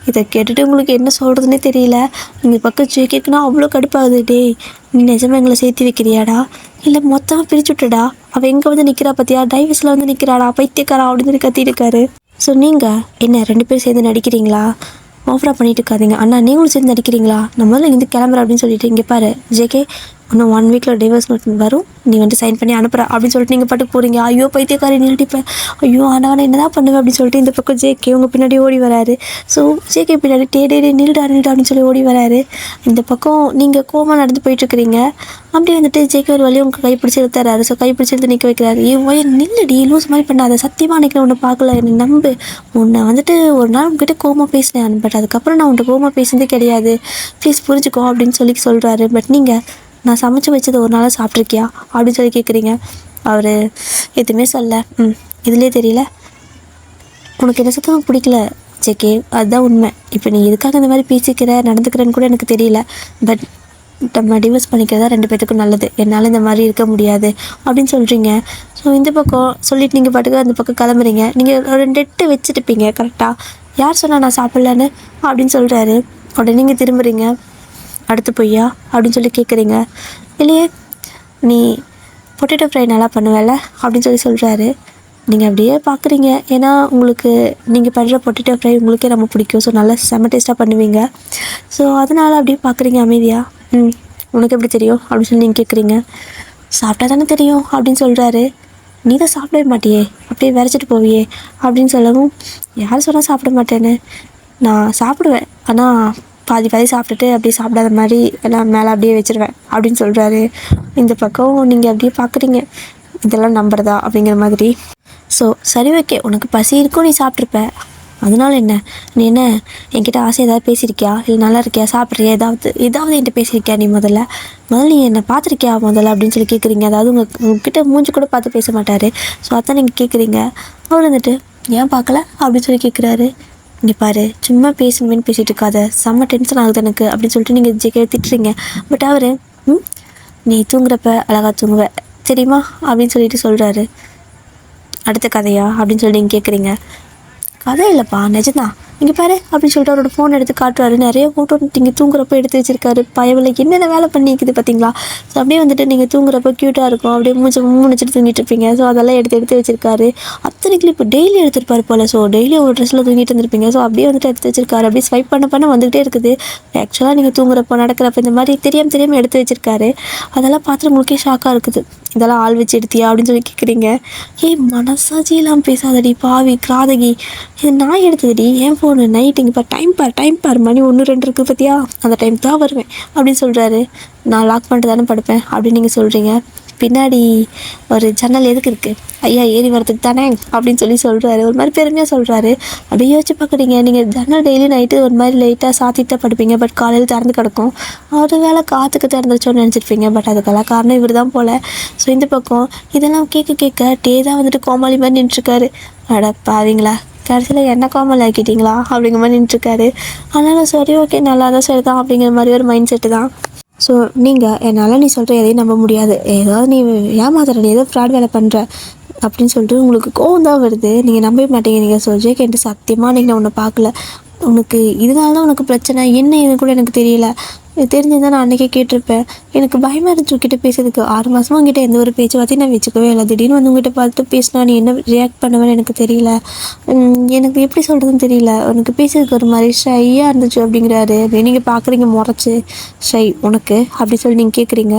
இதை கேட்டுட்டு உங்களுக்கு என்ன சொல்கிறதுனே தெரியல. இந்த பக்கம் ஜேகேக்குன்னா அவ்வளோ கடுப்பாகுது. டேய் நீ நிஜமாக எங்களை சேர்த்து வைக்கிறியாடா இல்லை மொத்தமாக பிரிச்சு விட்டுடா? அவள் எங்கே வந்து நிற்கிறா பார்த்தியா? டைவர்ஸில் வந்து நிற்கிறாடா, பைத்தியக்காரா அப்படின்னு சொல்லி கத்திட்டு இருக்காரு. ஸோ நீங்கள் என்ன 2 பேரும் சேர்ந்து நடிக்கிறீங்களா? ஓவராக பண்ணிட்டு இருக்காதீங்க. அண்ணா நீங்களும் சேர்ந்து நடிக்கிறீங்களா? நான் முதல்ல இருந்து கிளம்புறேன் அப்படின்னு சொல்லிட்டு இங்கே பாரு ஜேகே, இன்னும் 1 வீக்கில் டிவோர்ஸ் நோட் வரும், நீ வந்து சைன் பண்ணி அனுப்புற அப்படின்னு சொல்லிட்டு நீங்கள் பாட்டுக்கு போகிறீங்க. ஐயோ பைத்தியக்காரி நிறுத்திப்பேன், ஐயோ ஆனால் என்ன தான் பண்ணுவேன் அப்படின்னு சொல்லிட்டு இந்த பக்கம் ஜேகே உங்கள் பின்னாடி ஓடி வராரு. ஸோ ஜேகே பின்னாடி டே நில்டா அப்படின்னு சொல்லி ஓடி வராரு. இந்த பக்கம் நீங்கள் கோமா நடந்து போயிட்டுருக்கிறீங்க. அப்படி வந்துட்டு ஜேகே ஒரு வழி உங்கள் கைப்பிடிச்சி இழுத்துறாரு. ஸோ கைப்பிடிச்சி இழுத்து நிற்க வைக்கிறாரு. நில்லுடி லூஸ் மாதிரி பண்ணாத, சத்தியமாக அன்றைக்கி நான் உன்னை பார்க்கல, என்னை நம்பு. உன்னை வந்துட்டு ஒரு நாள் உங்ககிட்ட கோமா பேசினேன், பட் அதுக்கப்புறம் நான் உன்ட்ட கோமா பேசுனதே கிடையாது, ப்ளீஸ் புரிஞ்சுக்கோ அப்படின்னு சொல்கிறாரு. பட் நீங்கள் நான் சமைச்சு வச்சது ஒரு நாளாக சாப்பிட்ருக்கியா அப்படின்னு சொல்லி கேட்குறீங்க. அவர் எதுவுமே சொல்ல. இதுலேயே தெரியல உனக்கு என்ன சத்தமாக பிடிக்கல ஜேகே, அதுதான் உண்மை. இப்போ நீ எதுக்காக இந்த மாதிரி பேசிக்கிற நடந்துக்கிறேன்னு கூட எனக்கு தெரியல. பட் நம்ம டிவோர்ஸ் பண்ணிக்கிறதா 2 பேத்துக்கும் நல்லது. என்னால் இந்த மாதிரி இருக்க முடியாது அப்படின்னு சொல்கிறீங்க. ஸோ இந்த பக்கம் சொல்லிவிட்டு நீங்கள் பாட்டுக்கு அந்த பக்கம் கிளம்புறீங்க. நீங்கள் ஒரு 2 எட்டு வச்சுருப்பீங்க கரெக்டாக. யார் சொன்னால் நான் சாப்பிட்லன்னு அப்படின்னு சொல்கிறாரு. உடனே நீங்கள் திரும்புறீங்க. அடுத்து பொய்யா அப்படின்னு சொல்லி கேட்குறீங்க. இல்லையே நீ பொட்டேட்டோ ஃப்ரை நல்லா பண்ணுவேல அப்படின்னு சொல்கிறாரு. நீங்கள் அப்படியே பார்க்குறீங்க. ஏன்னா உங்களுக்கு நீங்கள் பண்ணுற பொட்டேட்டோ ஃப்ரை உங்களுக்கே ரொம்ப பிடிக்கும். ஸோ நல்லா செம்ம டேஸ்ட்டாக பண்ணுவீங்க. ஸோ அதனால் அப்படியே பார்க்குறீங்க அமைதியாக. உனக்கு எப்படி தெரியும் அப்படின்னு சொல்லி நீங்கள் கேட்குறீங்க. சாப்பிட்டா தானே தெரியும் அப்படின்னு சொல்கிறாரு. நீ தான் சாப்பிடவே மாட்டியே, அப்படியே விரைச்சிட்டு போவியே அப்படின்னு சொல்லவும், யார் சொன்னால் சாப்பிட மாட்டேன்னு? நான் சாப்பிடுவேன், ஆனால் பாதி சாப்பிட்டுட்டு அப்படியே சாப்பிடாத மாதிரி எல்லாம் மேலே அப்படியே வச்சுருவேன் அப்படின்னு சொல்கிறாரு. இந்த பக்கம் நீங்கள் அப்படியே பார்க்குறீங்க, இதெல்லாம் நம்புறதா அப்படிங்கிற மாதிரி. ஸோ சரி ஓகே, உனக்கு பசி இருக்கும், நீ சாப்பிட்ருப்ப, அதனால என்ன? நீ என்ன என்கிட்ட ஆசை ஏதாவது பேசியிருக்கியா? இல்லை நல்லா இருக்கியா, சாப்பிட்றியா, ஏதாவது என்கிட்ட பேசியிருக்கியா? நீ முதல்ல நீ என்னை பார்த்துருக்கியா முதல்ல அப்படின்னு சொல்லி கேட்குறீங்க. அதாவது உங்ககிட்ட மூஞ்சி கூட பார்த்து பேச மாட்டார். ஸோ அதான் நீங்கள் கேட்குறீங்க. அவர் வந்துட்டு ஏன் பார்க்கல அப்படின்னு சொல்லி கேட்குறாரு. நீ பாரு சும்மா பேசணுமேனு பேசிகிட்டு இருக்காத, செம்ம டென்ஷன் ஆகுது எனக்கு அப்படின்னு சொல்லிட்டு நீங்கள் ஜேகே திட்டுறீங்க. பட் அவர் நீ தூங்குறப்ப அழகாக தூங்குவ தெரியுமா அப்படின்னு சொல்லிட்டு சொல்கிறாரு. அடுத்த கதையா அப்படின்னு சொல்லி நீங்கள் கேட்குறீங்க. கதை இல்லைப்பா நிஜம்தான், இங்கே பாரு அப்படின்னு சொல்லிட்டு அவரோட ஃபோன் எடுத்து காட்டுறாரு. நிறைய ஃபோட்டோ நீங்கள் தூங்குறப்போ எடுத்து வச்சிருக்காரு. பயவில் என்னென்ன வேலை பண்ணிக்குது பார்த்தீங்களா? ஸோ அப்படியே வந்துட்டு நீங்கள் தூங்குறப்போ க்யூட்டாக இருக்கும், அப்படியே மூணிச்சிட்டு தூங்கிட்டு இருப்பீங்க. ஸோ அதெல்லாம் எடுத்து வச்சிருக்காரு. அத்தனை கிளிப் டெய்லி எடுத்துருப்பார் போல். ஸோ டெய்லி ஒரு ட்ரெஸ்ஸில் தூங்கிட்டு இருந்திருப்பீங்க. ஸோ அப்படியே வந்துட்டு எடுத்து வச்சிருக்காரு. அப்படியே ஸ்வைப் பண்ண வந்துகிட்டே இருக்குது. ஆக்சுவலாக நீங்கள் தூங்குறப்போ நடக்கிறப்ப இந்த மாதிரி தெரியாமல் எடுத்து வச்சிருக்காரு. அதெல்லாம் பார்த்துட்டு உங்களுக்கே ஷாக்காக இருக்குது. இதெல்லாம் ஆள் வச்சு எடுத்தியா அப்படின்னு சொல்லி கேட்குறீங்க. மனசாட்சியெல்லாம் பேசாதடி பாவி கிராதகி, இது நான் எடுத்ததுடி என் ஃபோனு. நைட்டு இங்கே டைம் பார் மணி 1 2 இருக்குது பார்த்தியா, அந்த டைம் தான் வருவேன் அப்படின்னு சொல்கிறாரு. நான் லாக் பண்ணிட்டு தானே படுப்பேன் அப்படின்னு நீங்கள் சொல்கிறீங்க. பின்னாடி ஒரு ஜன்னல் எதுக்கு இருக்குது? ஐயா ஏறி வரதுக்கு தானே அப்படின்னு சொல்கிறாரு. ஒரு மாதிரி பெருமையாக சொல்கிறாரு. அப்படியே யோசிச்சு பார்க்குறீங்க. நீங்கள் ஜன்னல் டெய்லி நைட்டு ஒரு மாதிரி லைட்டாக சாத்திட்டு தான் படுப்பீங்க. பட் காலையில் திறந்து கிடக்கும். ஒரு வேளை காற்றுக்கு திறந்துச்சோன்னு நினச்சிருப்பீங்க. பட் அதுக்கெல்லாம் காரணம் இவர் தான் போல். ஸோ இந்த பக்கம் இதெல்லாம் கேட்க டே தான் வந்துட்டு கோமாளி மாதிரி நின்றுருக்காரு. அட பாவீங்களா, கடைசியில் என்ன கோமாளி ஆக்கிட்டீங்களா அப்படிங்கிற மாதிரி நின்றுருக்காரு. அதனால் சரி ஓகே நல்லா தான் சரி தான் அப்படிங்கிற மாதிரி ஒரு மைண்ட் செட்டு தான். ஸோ நீங்கள் என்னால் நீ சொல்கிற எதையும் நம்ப முடியாது, ஏதாவது நீ ஏமாத்துற, நீ ஏதோ ஃப்ராட் வேலை பண்ணுற அப்படின்னு சொல்லிட்டு உங்களுக்கு கோவம் தான் வருது. நீங்கள் நம்பவே மாட்டீங்க. நீங்கள் சொல்கிறே கேட்டு சத்தியமாக நீங்கள் நான் உன்னை பார்க்கல, உனக்கு இதனால தான் உனக்கு பிரச்சனை என்ன இது கூட எனக்கு தெரியல, தெரிஞ்சிருந்தால் நான் அன்றைக்கே கேட்டிருப்பேன். எனக்கு பயமாக இருந்துச்சு உங்ககிட்ட பேசுறதுக்கு. 6 மாதமாக உங்ககிட்ட எந்த ஒரு பேச்சுவார்த்தையும் நான் வச்சுக்கவே இல்லை. திடீர்னு வந்து உங்ககிட்ட பார்த்து பேசினா நீ என்ன ரியாக்ட் பண்ணுவேன்னு எனக்கு தெரியல, எனக்கு எப்படி சொல்கிறதுன்னு தெரியல, உனக்கு பேசுறதுக்கு ஒரு மாதிரி ஷையாக இருந்துச்சு அப்படிங்கிறாரு. நீங்கள் பார்க்குறீங்க முறைச்சி, ஷை உனக்கு அப்படி சொல்லி நீங்கள் கேட்குறீங்க.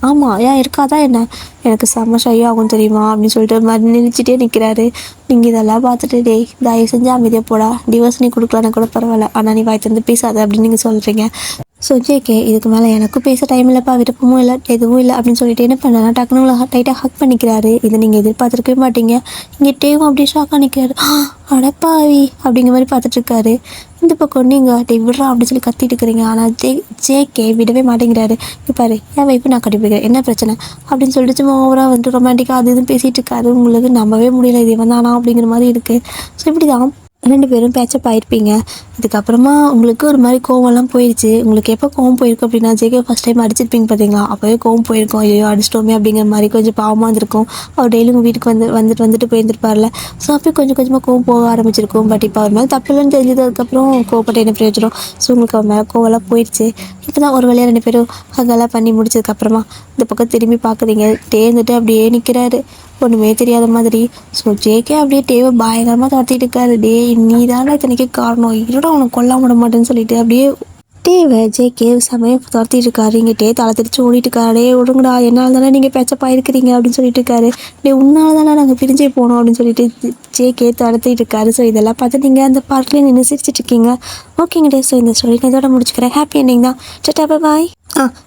ஆமாம் ஏன் இருக்காதான் என்ன, எனக்கு செம்ம ஷை ஆகும் தெரியுமா அப்படின்னு சொல்லிட்டு ஒரு மாதிரி நினைச்சிட்டே நிற்கிறாரு. நீங்கள் இதெல்லாம் பார்த்துட்டு டேய் தயவு செஞ்சு அமைதியாக போடா, டிவோர்ஸ் நீ கொடுக்கலன்னா கூட பரவாயில்ல, ஆனால் நீ வாய் தந்து பேசாத அப்படின்னு நீங்கள் சொல்கிறீங்க. ஸோ ஜேகே இதுக்கு மேலே எனக்கும் பேச டைம் இல்லைப்பா, விருப்பமும் இல்லை எதுவும் இல்லை அப்படின்னு சொல்லிட்டு என்ன பண்ணலாம் டக்குனு டைட்டாக ஹக் பண்ணிக்கிறாரு. இதை நீங்கள் எதிர்பார்த்துருக்கவே மாட்டீங்க. இங்கே டேவும் அப்படியே ஷாக்காக நிற்கிறாரு. அடப்பாவி அப்படிங்கிற மாதிரி பார்த்துட்ருக்காரு. இந்த பக்கம் நீங்கள் விடுறா அப்படின்னு சொல்லி கத்திட்டு இருக்கிறீங்க. ஆனால் ஜேகே விடவே மாட்டேங்கிறாரு. பாரு என் வைப்பு நான் கட்டிப்பிடிக்கிறேன், என்ன பிரச்சனை அப்படின்னு சொல்லிட்டு சும்மா ஓவராக வந்துட்டு ரொமான்டிக்காக அது இதுன்னு பேசிகிட்டு இருக்காரு. உங்களுக்கு நம்பவே முடியல இது வந்தானா அப்படிங்கிற மாதிரி இருக்குது. ஸோ இப்படி தான் 2 பேரும் பேச்சப் ஆயிருப்பீங்க. இதுக்கப்புறமா உங்களுக்கு ஒரு மாதிரி கோவம்லாம் போயிடுச்சு. உங்களுக்கு எப்போ கோவம் போயிருக்கும் அப்படின்னா, ஜேகே ஃபஸ்ட் டைம் அடிச்சிருப்பீங்க பார்த்தீங்களா, அப்போவே கோவம் போயிருக்கும். ஐயோ அடிச்சிட்டோமே அப்படிங்கிற மாதிரி கொஞ்சம் பாவமாக இருந்திருக்கும். அவர் டெய்லி உங்கள் வீட்டுக்கு வந்துட்டு போயிருந்துருப்பார்ல. ஸோ அப்போ கொஞ்சம் கொஞ்சமாக கோவம் போக ஆரம்பிச்சிருக்கும். பட் இப்போ அவர் மேலே தப்புலன்னு தெரிஞ்சதுக்கப்புறம் கோவப்பட்டு என்ன பிரயோஜனம். ஸோ உங்களுக்கு அவர் மேலே கோவம்லாம் போயிடுச்சு. இப்போ தான் ஒரு வழியாக 2 பேரும் அதெல்லாம் பண்ணி முடிச்சதுக்கப்புறமா இந்த பக்கம் திரும்பி பார்க்குறீங்க. டேந்துட்டு அப்படியே நிற்கிறாரு ஒன்றுமே தெரியாத மாதிரி. ஸோ ஜேகே அப்படியே டேவை பயங்கரமாக துரத்திட்டு இருக்காரு. டே நீ தானே இத்தனைக்கு காரணம், இருடா உனக்கு கொல்லாம விட மாட்டேன்னு சொல்லிட்டு அப்படியே டேவை ஜேகே சமயம் துரத்திட்டு இருக்காரு. இங்கே டே தலை தெரிச்சு ஓடிட்டு இருக்காரு. டே விடுங்கடா, என்னால் தானே நீங்கள் பேச்சப்பாயிருக்கிறீங்க அப்படின்னு சொல்லிட்டு இருக்காரு. டே உன்னால தானே நாங்கள் பிரிஞ்சே போனோம் அப்படின்னு சொல்லிட்டு ஜேகே துரத்திட்டு இருக்காரு. ஸோ இதெல்லாம் பார்த்து நீங்கள் அந்த பார்க்கில் நின்று சிரிச்சிட்டு இருக்கீங்க. ஓகேங்க டே, ஸோ இந்த ஸ்டோரி நான் இதோட முடிச்சுக்கிறேன். ஹாப்பி எண்டிங் தான். சட்டா பாய்.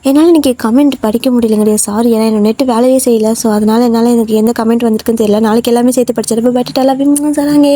என்னால் இன்றைக்கி கமெண்ட் படிக்க முடியலைங்க. சாரி, ஏன்னா என்னோட நெட்டு வேலையே செய்யலை. ஸோ அதனால் என்னால் எனக்கு எந்த கமெண்ட் வந்திருக்குன்னு தெரியல. நாளைக்கு எல்லாமே சேர்த்து படிச்சிருப்பேன். பட் எல்லாம் தராங்க.